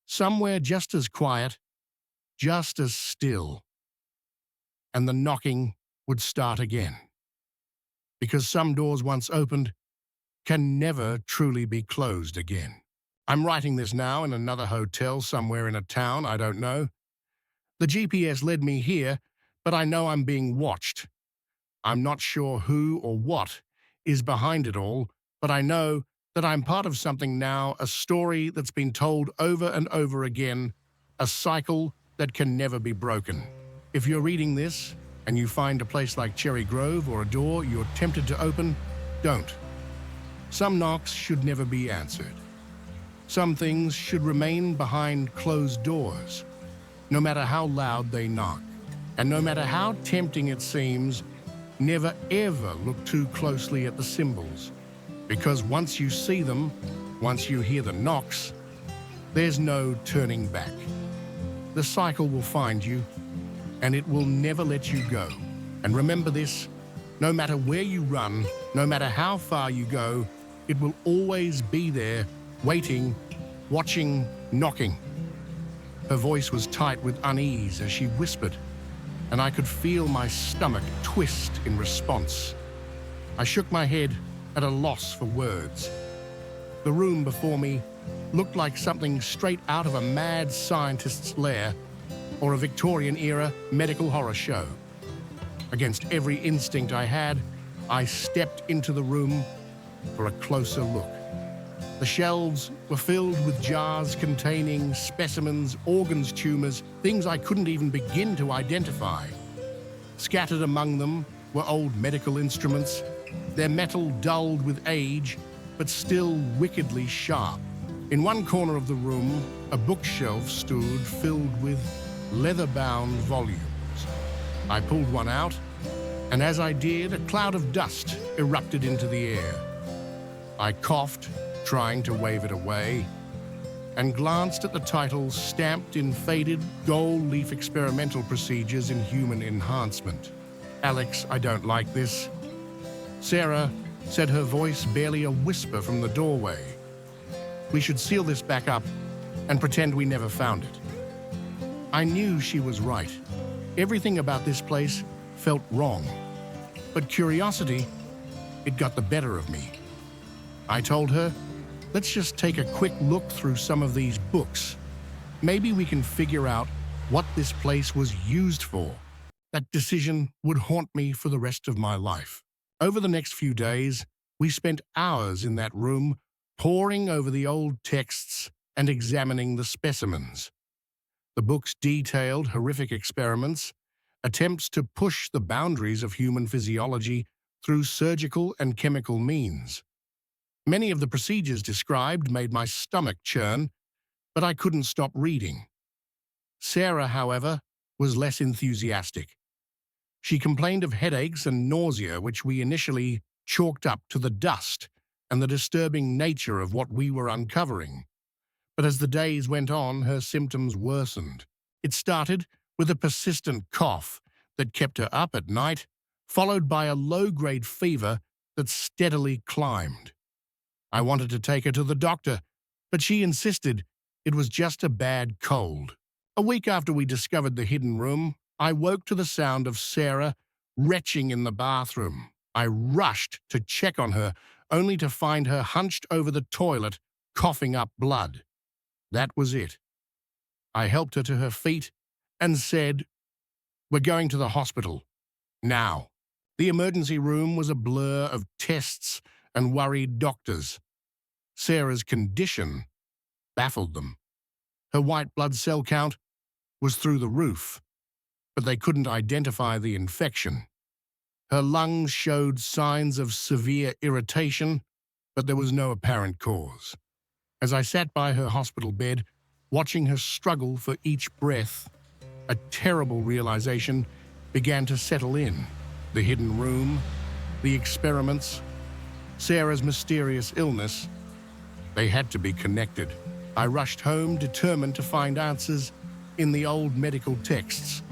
somewhere just as quiet, just as still. And the knocking would start again. Because some doors once opened can never truly be closed again. I'm writing this now in another hotel somewhere in a town I don't know. The GPS led me here, but I know I'm being watched. I'm not sure who or what is behind it all, but I know that I'm part of something now, a story that's been told over and over again, a cycle that can never be broken. If you're reading this and you find a place like Cherry Grove or a door you're tempted to open, don't. Some knocks should never be answered. Some things should remain behind closed doors, no matter how loud they knock. And no matter how tempting it seems, never ever look too closely at the symbols. Because once you see them, once you hear the knocks, there's no turning back. The cycle will find you, and it will never let you go. And remember this, no matter where you run, no matter how far you go, it will always be there, waiting, watching, knocking. Her voice was tight with unease as she whispered, and I could feel my stomach twist in response. I shook my head at a loss for words. The room before me looked like something straight out of a mad scientist's lair or a Victorian-era medical horror show. Against every instinct I had, I stepped into the room for a closer look. The shelves were filled with jars containing specimens, organs, tumors, things I couldn't even begin to identify. Scattered among them were old medical instruments, their metal dulled with age, but still wickedly sharp. In one corner of the room, a bookshelf stood filled with leather-bound volumes. I pulled one out, and as I did, a cloud of dust erupted into the air. I coughed, trying to wave it away, and glanced at the title stamped in faded gold leaf experimental procedures in human enhancement. Alex, I don't like this. Sarah said, her voice barely a whisper from the doorway. We should seal this back up and pretend we never found it. I knew she was right. Everything about this place felt wrong. But curiosity, it got the better of me. I told her, let's just take a quick look through some of these books. Maybe we can figure out what this place was used for. That decision would haunt me for the rest of my life. Over the next few days, we spent hours in that room, poring over the old texts and examining the specimens. The books detailed horrific experiments, attempts to push the boundaries of human physiology through surgical and chemical means. Many of the procedures described made my stomach churn, but I couldn't stop reading. Sarah, however, was less enthusiastic. She complained of headaches and nausea, which we initially chalked up to the dust and the disturbing nature of what we were uncovering. But as the days went on, her symptoms worsened. It started with a persistent cough that kept her up at night, followed by a low-grade fever that steadily climbed. I wanted to take her to the doctor, but she insisted it was just a bad cold. A week after we discovered the hidden room, I woke to the sound of Sarah retching in the bathroom. I rushed to check on her, only to find her hunched over the toilet, coughing up blood. That was it. I helped her to her feet and said, "We're going to the hospital. Now." The emergency room was a blur of tests and worried doctors. Sarah's condition baffled them. Her white blood cell count was through the roof, but they couldn't identify the infection. Her lungs showed signs of severe irritation, but there was no apparent cause. As I sat by her hospital bed, watching her struggle for each breath, a terrible realization began to settle in. The hidden room, the experiments, Sarah's mysterious illness, they had to be connected. I rushed home, determined to find answers in the old medical texts.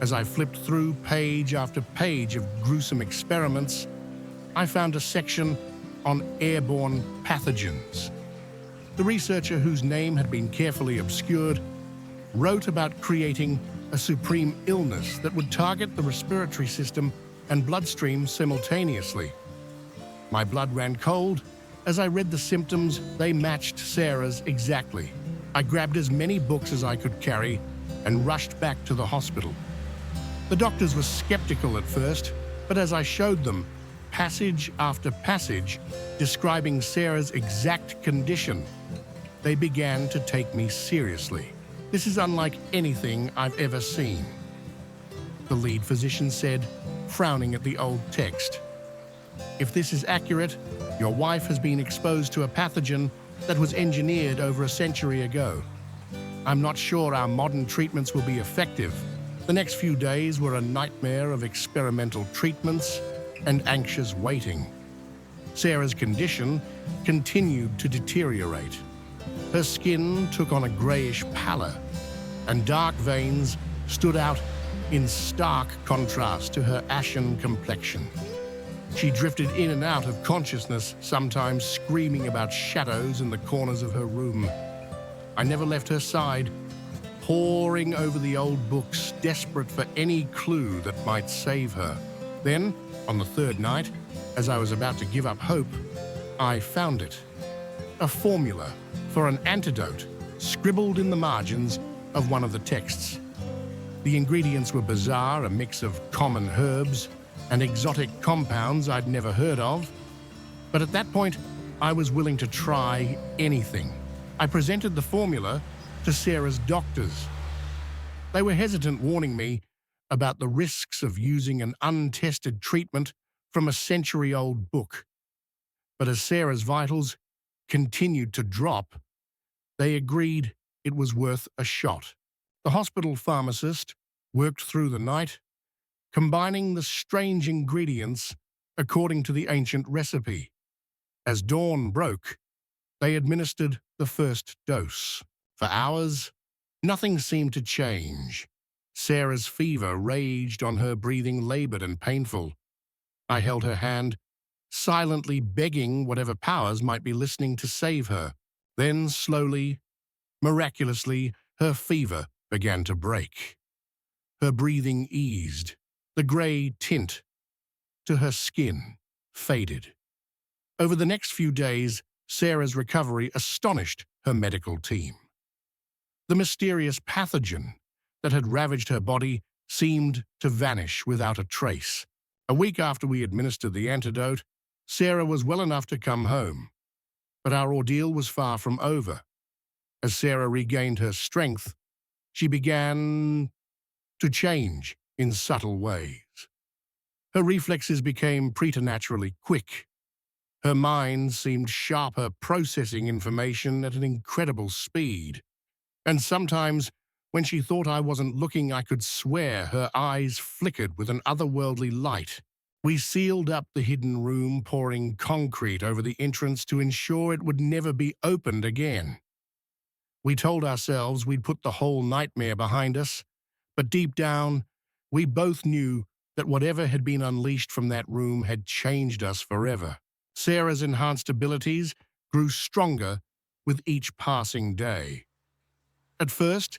As I flipped through page after page of gruesome experiments, I found a section on airborne pathogens. The researcher, whose name had been carefully obscured, wrote about creating a supreme illness that would target the respiratory system and bloodstream simultaneously. My blood ran cold. As I read the symptoms, they matched Sarah's exactly. I grabbed as many books as I could carry and rushed back to the hospital. The doctors were skeptical at first, but as I showed them passage after passage describing Sarah's exact condition, they began to take me seriously. This is unlike anything I've ever seen. the lead physician said, frowning at the old text. If this is accurate, your wife has been exposed to a pathogen that was engineered over a century ago. I'm not sure our modern treatments will be effective. The next few days were a nightmare of experimental treatments and anxious waiting. Sarah's condition continued to deteriorate. Her skin took on a grayish pallor, and dark veins stood out in stark contrast to her ashen complexion. She drifted in and out of consciousness, sometimes screaming about shadows in the corners of her room. I never left her side, poring over the old books, desperate for any clue that might save her. Then, on the third night, as I was about to give up hope, I found it. A formula for an antidote scribbled in the margins of one of the texts. The ingredients were bizarre, a mix of common herbs and exotic compounds I'd never heard of. But at that point, I was willing to try anything. I presented the formula to Sarah's doctors. They were hesitant, warning me about the risks of using an untested treatment from a century-old book. But as Sarah's vitals continued to drop, they agreed it was worth a shot. The hospital pharmacist worked through the night, combining the strange ingredients according to the ancient recipe. As dawn broke, they administered the first dose. For hours, nothing seemed to change. Sarah's fever raged on her, breathing labored and painful. I held her hand, silently begging whatever powers might be listening to save her. Then, slowly, miraculously, her fever began to break. Her breathing eased. The grey tint to her skin faded. Over the next few days, Sarah's recovery astonished her medical team. The mysterious pathogen that had ravaged her body seemed to vanish without a trace. A week after we administered the antidote, Sarah was well enough to come home. But our ordeal was far from over. As Sarah regained her strength, she began to change in subtle ways. Her reflexes became preternaturally quick. Her mind seemed sharper, processing information at an incredible speed. And sometimes, when she thought I wasn't looking, I could swear her eyes flickered with an otherworldly light. We sealed up the hidden room, pouring concrete over the entrance to ensure it would never be opened again. We told ourselves we'd put the whole nightmare behind us, but deep down, we both knew that whatever had been unleashed from that room had changed us forever. Sarah's enhanced abilities grew stronger with each passing day. At first,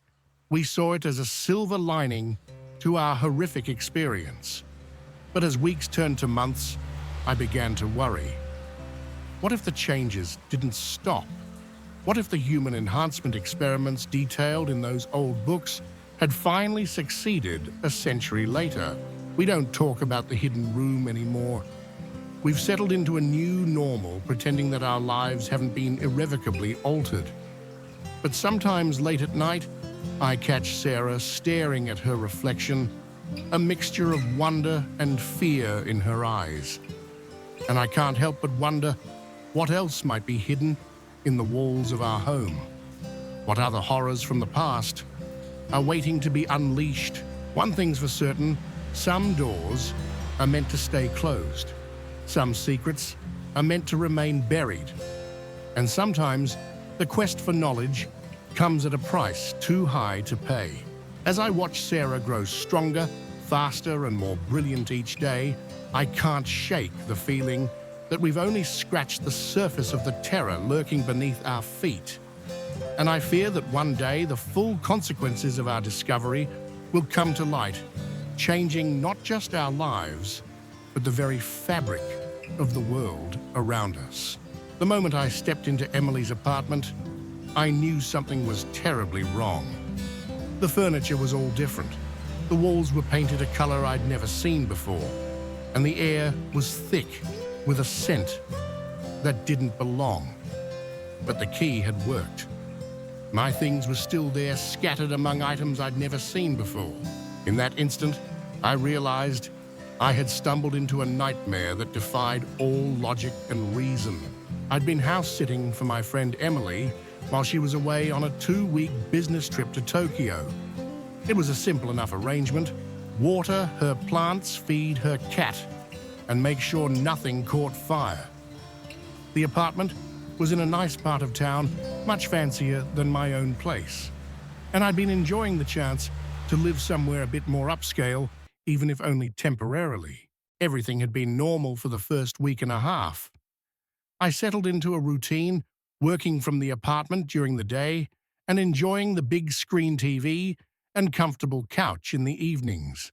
we saw it as a silver lining to our horrific experience. But as weeks turned to months, I began to worry. What if the changes didn't stop? What if the human enhancement experiments detailed in those old books had finally succeeded a century later? We don't talk about the hidden room anymore. We've settled into a new normal, pretending that our lives haven't been irrevocably altered. But sometimes late at night, I catch Sarah staring at her reflection, a mixture of wonder and fear in her eyes. And I can't help but wonder what else might be hidden in the walls of our home. What other horrors from the past are waiting to be unleashed? One thing's for certain, some doors are meant to stay closed. Some secrets are meant to remain buried. And sometimes the quest for knowledge comes at a price too high to pay. As I watch Sarah grow stronger, faster, and more brilliant each day, I can't shake the feeling that we've only scratched the surface of the terror lurking beneath our feet. And I fear that one day the full consequences of our discovery will come to light, changing not just our lives, but the very fabric of the world around us. The moment I stepped into Emily's apartment, I knew something was terribly wrong. The furniture was all different. The walls were painted a color I'd never seen before, and the air was thick with a scent that didn't belong. But the key had worked. My things were still there, scattered among items I'd never seen before. In that instant, I realized I had stumbled into a nightmare that defied all logic and reason. I'd been house-sitting for my friend Emily while she was away on a 2-week business trip to Tokyo. It was a simple enough arrangement: water her plants, feed her cat, and make sure nothing caught fire. The apartment was in a nice part of town, much fancier than my own place, and I'd been enjoying the chance to live somewhere a bit more upscale, even if only temporarily. Everything had been normal for the first week and a half. I settled into a routine, working from the apartment during the day and enjoying the big screen TV and comfortable couch in the evenings.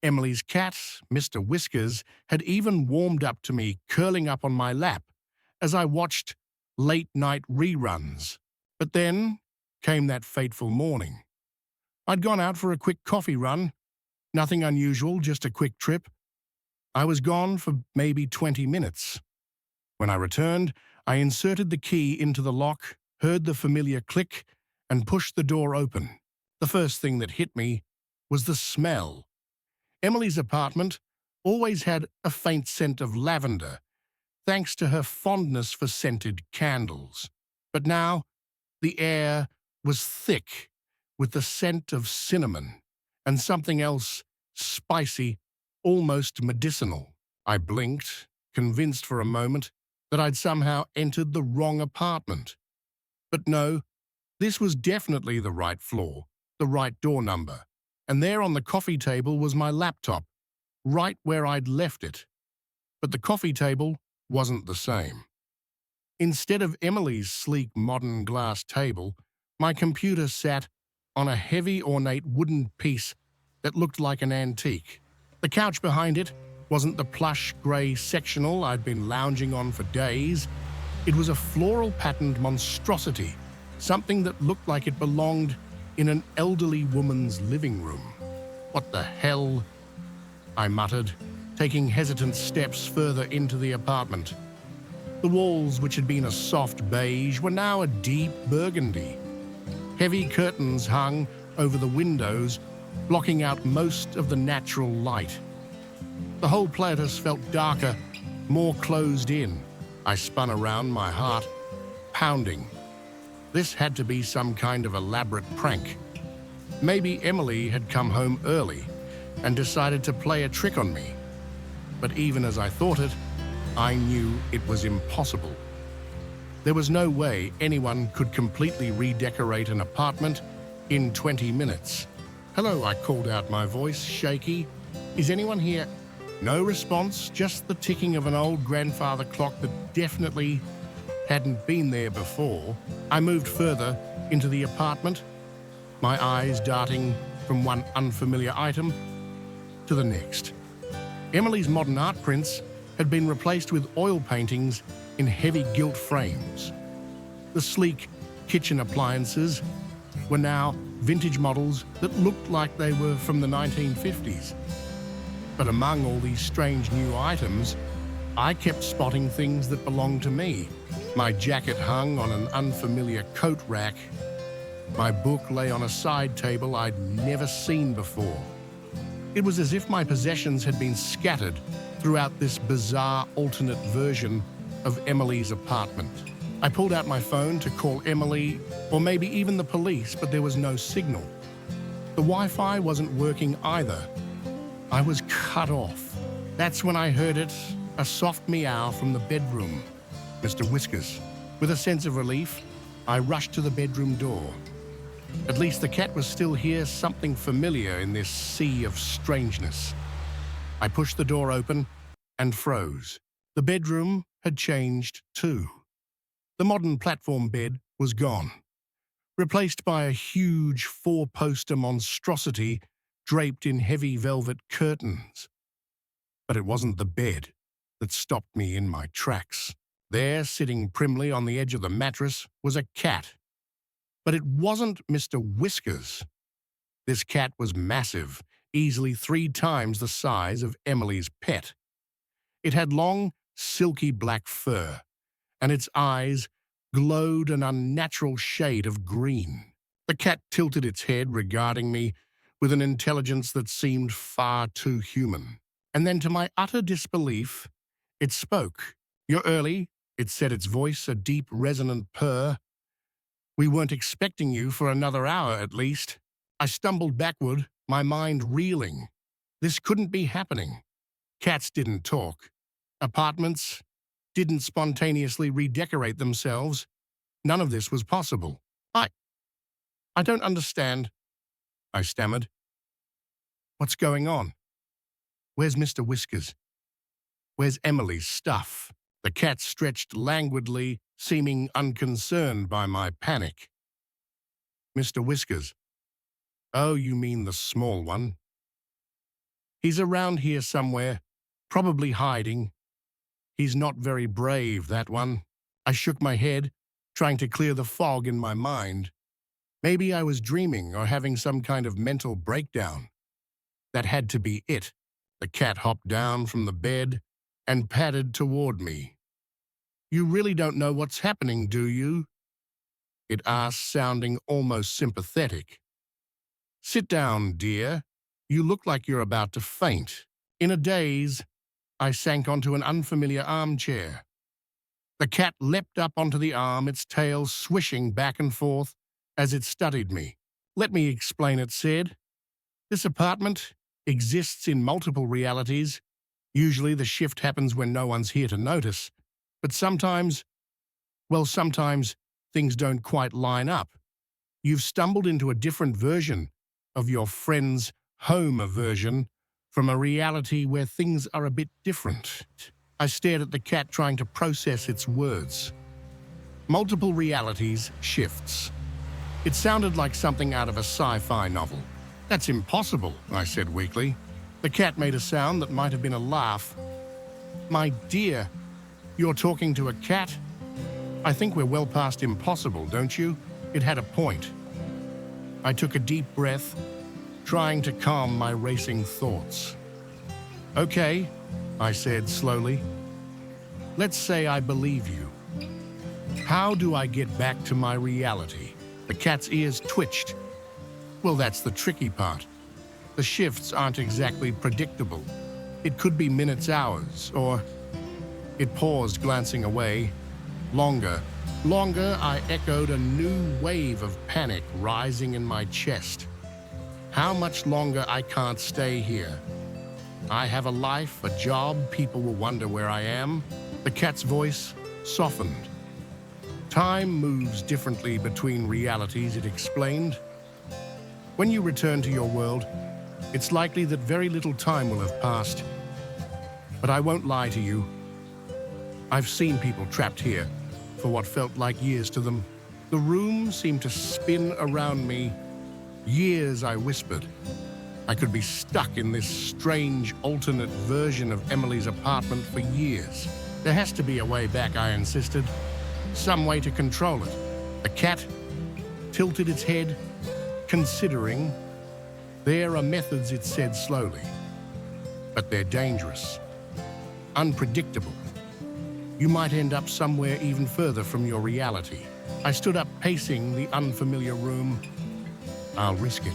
Emily's cat, Mr. Whiskers, had even warmed up to me, curling up on my lap as I watched late-night reruns. But then came that fateful morning. I'd gone out for a quick coffee run. Nothing unusual, just a quick trip. I was gone for maybe 20 minutes. When I returned, I inserted the key into the lock, heard the familiar click, and pushed the door open. The first thing that hit me was the smell. Emily's apartment always had a faint scent of lavender, thanks to her fondness for scented candles. But now, the air was thick with the scent of cinnamon and something else spicy, almost medicinal. I blinked, convinced for a moment that I'd somehow entered the wrong apartment. But no, this was definitely the right floor, the right door number, and there on the coffee table was my laptop, right where I'd left it. But the coffee table wasn't the same. Instead of Emily's sleek modern glass table, my computer sat on a heavy ornate wooden piece that looked like an antique. The couch behind it wasn't the plush grey sectional I'd been lounging on for days. It was a floral patterned monstrosity, something that looked like it belonged in an elderly woman's living room. "What the hell?" I muttered, taking hesitant steps further into the apartment. The walls, which had been a soft beige, were now a deep burgundy. Heavy curtains hung over the windows, blocking out most of the natural light. The whole place felt darker, more closed in. I spun around, my heart pounding. This had to be some kind of elaborate prank. Maybe Emily had come home early and decided to play a trick on me. But even as I thought it, I knew it was impossible. There was no way anyone could completely redecorate an apartment in 20 minutes. "Hello," I called out, my voice shaky. "Is anyone here?" No response, just the ticking of an old grandfather clock that definitely hadn't been there before. I moved further into the apartment, my eyes darting from one unfamiliar item to the next. Emily's modern art prints had been replaced with oil paintings in heavy gilt frames. The sleek kitchen appliances were now vintage models that looked like they were from the 1950s. But among all these strange new items, I kept spotting things that belonged to me. My jacket hung on an unfamiliar coat rack. My book lay on a side table I'd never seen before. It was as if my possessions had been scattered throughout this bizarre alternate version of Emily's apartment. I pulled out my phone to call Emily, or maybe even the police, but there was no signal. The Wi-Fi wasn't working either. I was cut off. That's when I heard it, a soft meow from the bedroom. Mr. Whiskers. With a sense of relief, I rushed to the bedroom door. At least the cat was still here, something familiar in this sea of strangeness. I pushed the door open and froze. The bedroom had changed too. The modern platform bed was gone, replaced by a huge four-poster monstrosity draped in heavy velvet curtains. But it wasn't the bed that stopped me in my tracks. There, sitting primly on the edge of the mattress, was a cat. But it wasn't Mr. Whiskers. This cat was massive, easily 3 times the size of Emily's pet. It had long, silky black fur, and its eyes glowed an unnatural shade of green. The cat tilted its head, regarding me with an intelligence that seemed far too human. And then, to my utter disbelief, it spoke. "You're early," it said, its voice a deep, resonant purr. "We weren't expecting you for another hour, at least." I stumbled backward, my mind reeling. This couldn't be happening. Cats didn't talk. Apartments didn't spontaneously redecorate themselves. None of this was possible. I don't understand," I stammered. "What's going on? Where's Mr. Whiskers? Where's Emily's stuff?" The cat stretched languidly, seeming unconcerned by my panic. "Mr. Whiskers? Oh, you mean the small one? He's around here somewhere, probably hiding. He's not very brave, that one." I shook my head, trying to clear the fog in my mind. Maybe I was dreaming or having some kind of mental breakdown. That had to be it. The cat hopped down from the bed and padded toward me. "You really don't know what's happening, do you?" it asked, sounding almost sympathetic. "Sit down, dear. You look like you're about to faint." In a daze, I sank onto an unfamiliar armchair. The cat leapt up onto the arm, its tail swishing back and forth as it studied me. "Let me explain," it said. "This apartment exists in multiple realities. Usually the shift happens when no one's here to notice. But sometimes things don't quite line up. You've stumbled into a different version of your friend's home version from a reality where things are a bit different." I stared at the cat, trying to process its words. Multiple realities, shifts. It sounded like something out of a sci-fi novel. "That's impossible," I said weakly. The cat made a sound that might have been a laugh. "My dear, you're talking to a cat? I think we're well past impossible, don't you?" It had a point. I took a deep breath, trying to calm my racing thoughts. "Okay," I said slowly. "Let's say I believe you. How do I get back to my reality?" The cat's ears twitched. "Well, that's the tricky part. The shifts aren't exactly predictable. It could be minutes, hours, or..." It paused, glancing away. "Longer." "Longer," I echoed, a new wave of panic rising in my chest. "How much longer? I can't stay here. I have a life, a job, people will wonder where I am." The cat's voice softened. "Time moves differently between realities," it explained. "When you return to your world, it's likely that very little time will have passed. But I won't lie to you. I've seen people trapped here for what felt like years to them. The room seemed to spin around me. Years," I whispered. "I could be stuck in this strange alternate version of Emily's apartment for years. There has to be a way back," I insisted. "Some way to control it." The cat tilted its head, considering. "There are methods," it said slowly. "But they're dangerous. Unpredictable. You might end up somewhere even further from your reality." I stood up, pacing the unfamiliar room. "I'll risk it.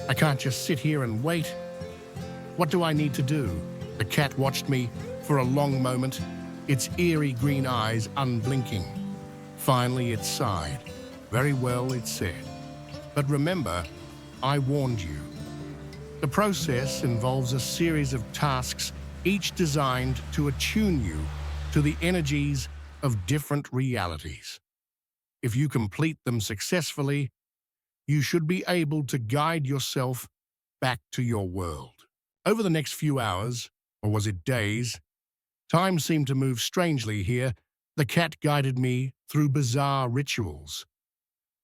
I can't just sit here and wait. What do I need to do?" The cat watched me for a long moment, its eerie green eyes unblinking. Finally, it sighed. "Very well," it said. "But remember, I warned you. The process involves a series of tasks, each designed to attune you to the energies of different realities. If you complete them successfully, you should be able to guide yourself back to your world." Over the next few hours, or was it days, time seemed to move strangely here. The cat guided me through bizarre rituals.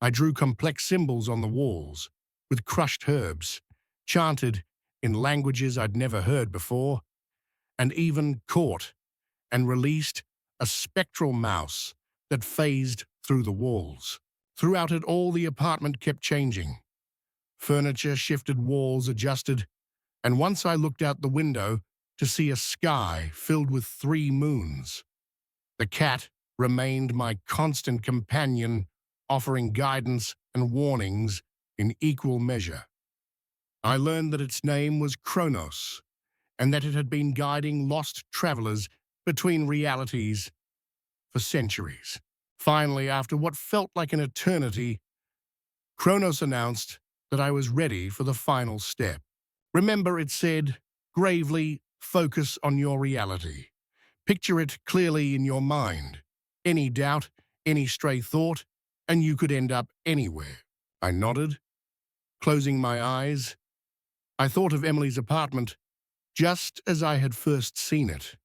I drew complex symbols on the walls, with crushed herbs, chanted in languages I'd never heard before, and even caught and released a spectral mouse that phased through the walls. Throughout it all, the apartment kept changing. Furniture shifted, walls adjusted, and once I looked out the window to see a sky filled with 3 moons. The cat remained my constant companion, offering guidance and warnings in equal measure. I learned that its name was Kronos, and that it had been guiding lost travelers between realities for centuries. Finally, after what felt like an eternity, Kronos announced that I was ready for the final step. Remember, it said, gravely, focus on your reality. Picture it clearly in your mind. Any doubt, any stray thought, and you could end up anywhere. I nodded, closing my eyes. I thought of Emily's apartment just as I had first seen it.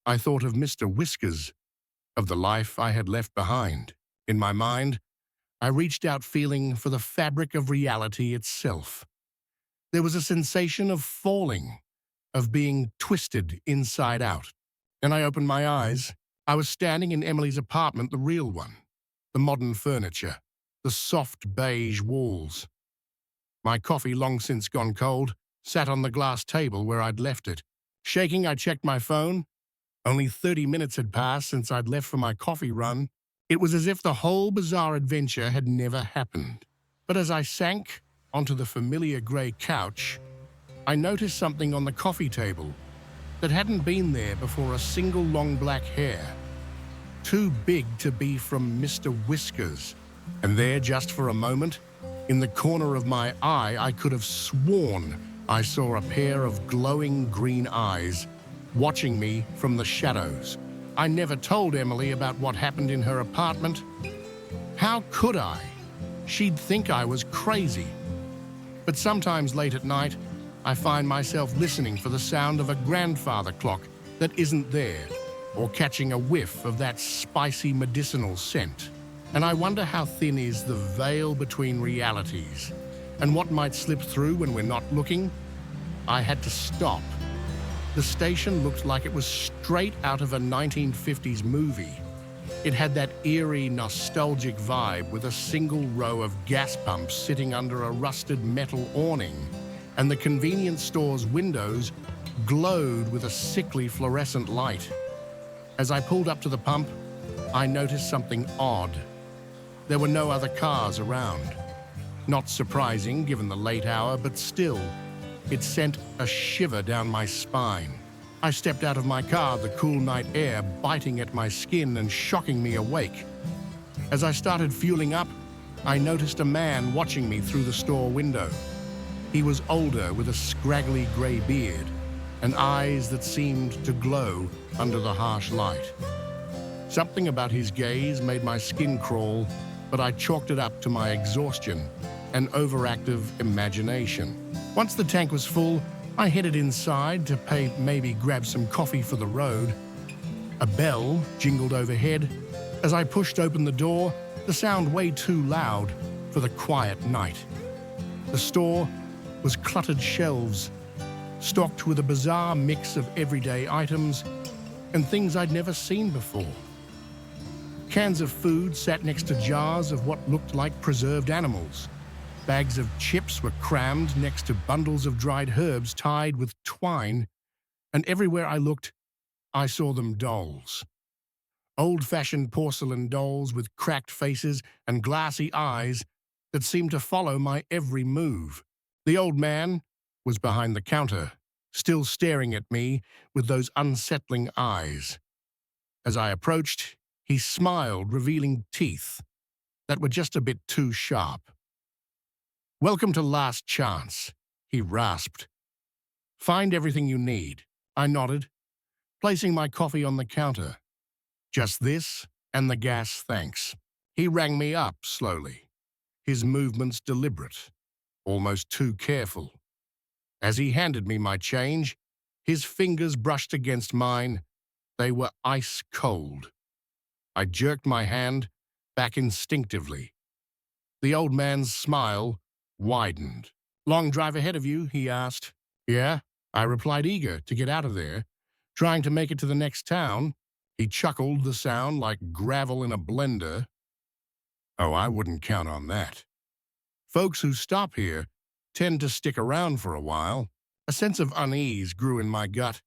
I thought of Mr. Whiskers, of the life I had left behind. In my mind, I reached out feeling for the fabric of reality itself. There was a sensation of falling, of being twisted inside out. And I opened my eyes. I was standing in Emily's apartment, the real one. The modern furniture, the soft beige walls. My coffee, long since gone cold, sat on the glass table where I'd left it. Shaking, I checked my phone. Only 30 minutes had passed since I'd left for my coffee run. It was as if the whole bizarre adventure had never happened. But as I sank onto the familiar grey couch, I noticed something on the coffee table that hadn't been there before: a single long black hair, too big to be from Mr. Whiskers. And there, just for a moment, in the corner of my eye, I could have sworn I saw a pair of glowing green eyes watching me from the shadows. I never told Emily about what happened in her apartment. How could I? She'd think I was crazy. But sometimes late at night, I find myself listening for the sound of a grandfather clock that isn't there, or catching a whiff of that spicy medicinal scent. And I wonder how thin is the veil between realities, and what might slip through when we're not looking. I had to stop. The station looked like it was straight out of a 1950s movie. It had that eerie, nostalgic vibe, with a single row of gas pumps sitting under a rusted metal awning, and the convenience store's windows glowed with a sickly fluorescent light. As I pulled up to the pump, I noticed something odd. There were no other cars around. Not surprising given the late hour, but still, it sent a shiver down my spine. I stepped out of my car, the cool night air biting at my skin and shocking me awake. As I started fueling up, I noticed a man watching me through the store window. He was older, with a scraggly grey beard and eyes that seemed to glow under the harsh light. Something about his gaze made my skin crawl, but I chalked it up to my exhaustion and overactive imagination. Once the tank was full, I headed inside to maybe grab some coffee for the road. A bell jingled overhead. As I pushed open the door, the sound way too loud for the quiet night. The store was cluttered shelves, stocked with a bizarre mix of everyday items and things I'd never seen before. Cans of food sat next to jars of what looked like preserved animals. Bags of chips were crammed next to bundles of dried herbs tied with twine, and everywhere I looked, I saw them dolls. Old-fashioned porcelain dolls with cracked faces and glassy eyes that seemed to follow my every move. The old man was behind the counter, still staring at me with those unsettling eyes. As I approached, he smiled, revealing teeth that were just a bit too sharp. "Welcome to Last Chance," he rasped. "Find everything you need." I nodded, placing my coffee on the counter. "Just this and the gas, thanks." He rang me up slowly, his movements deliberate, almost too careful. As he handed me my change, his fingers brushed against mine. They were ice cold. I jerked my hand back instinctively. The old man's smile widened. "Long drive ahead of you?" he asked. "Yeah," I replied, eager to get out of there, trying to make it to the next town. He chuckled, the sound like gravel in a blender. "Oh, I wouldn't count on that. Folks who stop here tend to stick around for a while." A sense of unease grew in my gut.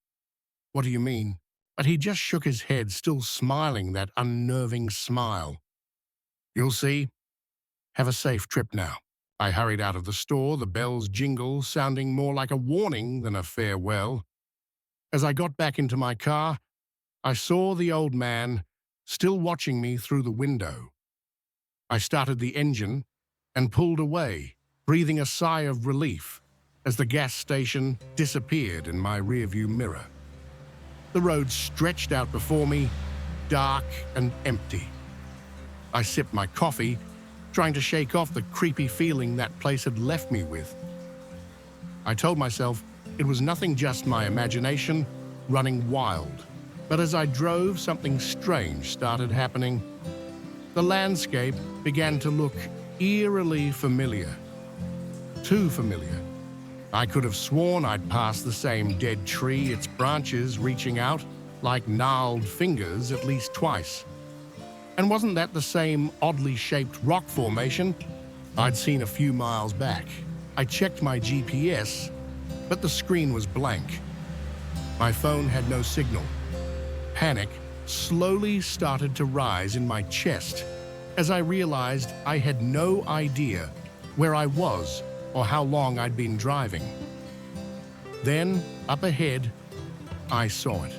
"What do you mean?" But he just shook his head, still smiling that unnerving smile. "You'll see. Have a safe trip now." I hurried out of the store, the bell's jingle sounding more like a warning than a farewell. As I got back into my car, I saw the old man still watching me through the window. I started the engine and pulled away, breathing a sigh of relief as the gas station disappeared in my rearview mirror. The road stretched out before me, dark and empty. I sipped my coffee, trying to shake off the creepy feeling that place had left me with. I told myself it was nothing, just my imagination running wild. But as I drove, something strange started happening. The landscape began to look eerily familiar. Too familiar. I could have sworn I'd passed the same dead tree, its branches reaching out like gnarled fingers at least twice. And wasn't that the same oddly shaped rock formation I'd seen a few miles back? I checked my GPS, but the screen was blank. My phone had no signal. Panic slowly started to rise in my chest as I realized I had no idea where I was or how long I'd been driving. Then, up ahead, I saw it.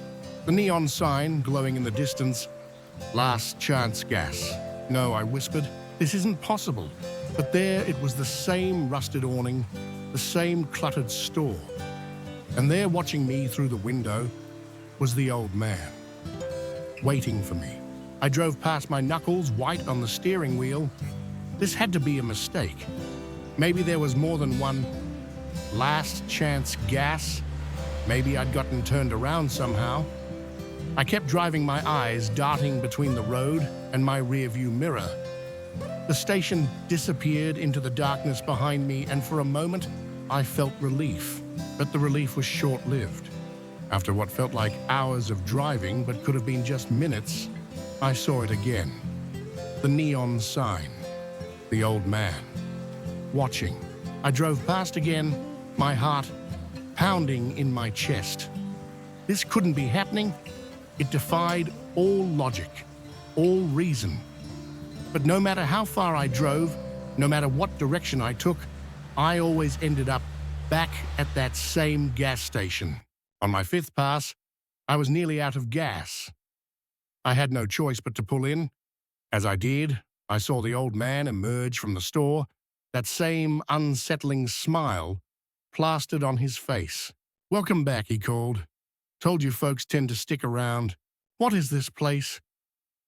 The neon sign glowing in the distance. Last chance gas. No, I whispered, this isn't possible. But there it was, the same rusted awning, the same cluttered store. And there, watching me through the window, was the old man, waiting for me. I drove past, my knuckles white on the steering wheel. This had to be a mistake. Maybe there was more than one last chance gas. Maybe I'd gotten turned around somehow. I kept driving, my eyes darting between the road and my rearview mirror. The station disappeared into the darkness behind me, and for a moment, I felt relief. But the relief was short-lived. After what felt like hours of driving, but could have been just minutes, I saw it again. The neon sign. The old man. Watching. I drove past again, my heart pounding in my chest. This couldn't be happening. It defied all logic, all reason. But no matter how far I drove, no matter what direction I took, I always ended up back at that same gas station. On my fifth pass, I was nearly out of gas. I had no choice but to pull in. As I did, I saw the old man emerge from the store, that same unsettling smile plastered on his face. "Welcome back," he called. "Told you folks tend to stick around. What is this place?"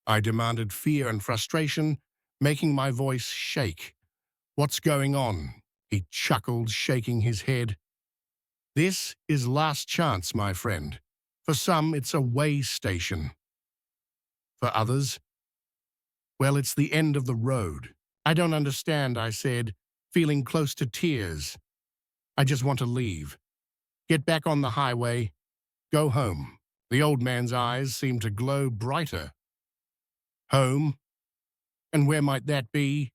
I demanded, fear and frustration making my voice shake. "What's going on?" He chuckled, shaking his head. "This is last chance, my friend. For some, it's a way station. For others, well, it's the end of the road." "I don't understand," I said, feeling close to tears. "I just want to leave. Get back on the highway. Go home." The old man's eyes seemed to glow brighter. "Home? And where might that be?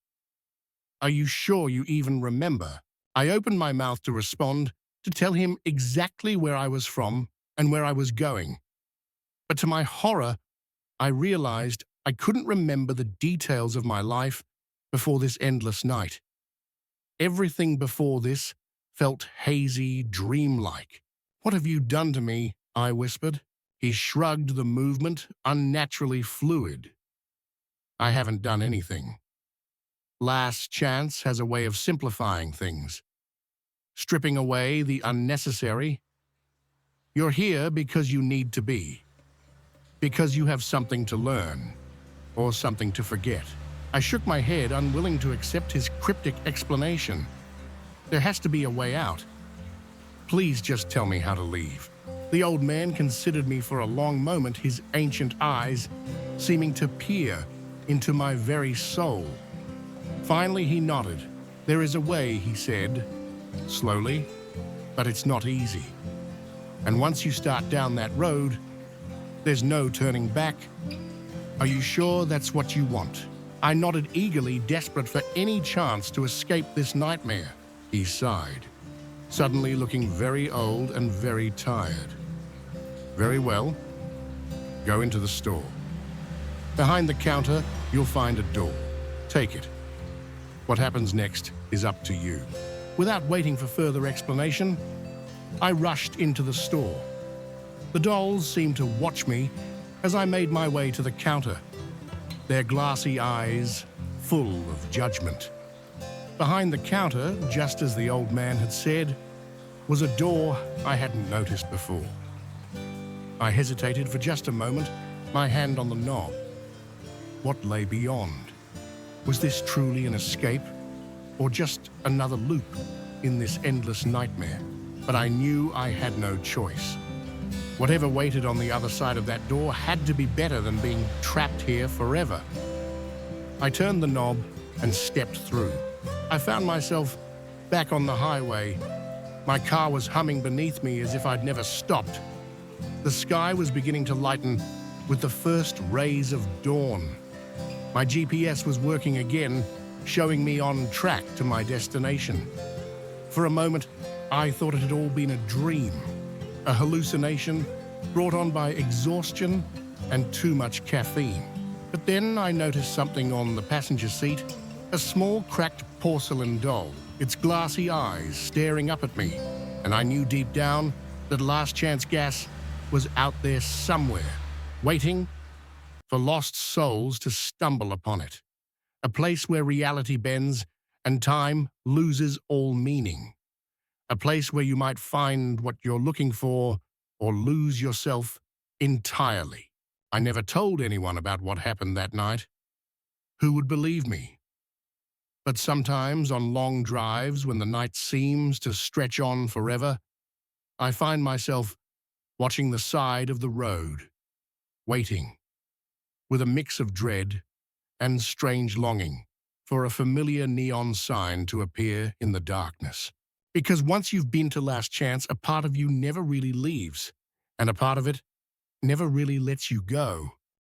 Are you sure you even remember?" I opened my mouth to respond, to tell him exactly where I was from and where I was going. But to my horror, I realized I couldn't remember the details of my life before this endless night. Everything before this felt hazy, dreamlike. "What have you done to me?" I whispered. He shrugged, the movement unnaturally fluid. "I haven't done anything. Last chance has a way of simplifying things, stripping away the unnecessary. You're here because you need to be, because you have something to learn, or something to forget." I shook my head, unwilling to accept his cryptic explanation. There has to be a way out. "Please just tell me how to leave." The old man considered me for a long moment, his ancient eyes seeming to peer into my very soul. Finally, he nodded. "There is a way," he said, slowly, "but it's not easy. And once you start down that road, there's no turning back. Are you sure that's what you want?" I nodded eagerly, desperate for any chance to escape this nightmare. He sighed, suddenly looking very old and very tired. "Very well. Go into the store. Behind the counter, you'll find a door. Take it. What happens next, is up to you. Without waiting for further explanation, I rushed into the store. The dolls seemed to watch me as I made my way to the counter, their glassy eyes full of judgment. Behind the counter, just as the old man had said, was a door I hadn't noticed before. I hesitated for just a moment, my hand on the knob. What lay beyond? Was this truly an escape, or just another loop in this endless nightmare? But I knew I had no choice. Whatever waited on the other side of that door had to be better than being trapped here forever. I turned the knob and stepped through. I found myself back on the highway. My car was humming beneath me as if I'd never stopped. The sky was beginning to lighten with the first rays of dawn. My GPS was working again, showing me on track to my destination. For a moment, I thought it had all been a dream, a hallucination brought on by exhaustion and too much caffeine. But then I noticed something on the passenger seat, a small cracked porcelain doll, its glassy eyes staring up at me, and I knew deep down that Last Chance Gas was out there somewhere, waiting for lost souls to stumble upon it. A place where reality bends and time loses all meaning. A place where you might find what you're looking for or lose yourself entirely. I never told anyone about what happened that night. Who would believe me? But sometimes on long drives when the night seems to stretch on forever, I find myself watching the side of the road, waiting, with a mix of dread and strange longing for a familiar neon sign to appear in the darkness. Because once you've been to Last Chance, a part of you never really leaves, and a part of it never really lets you go.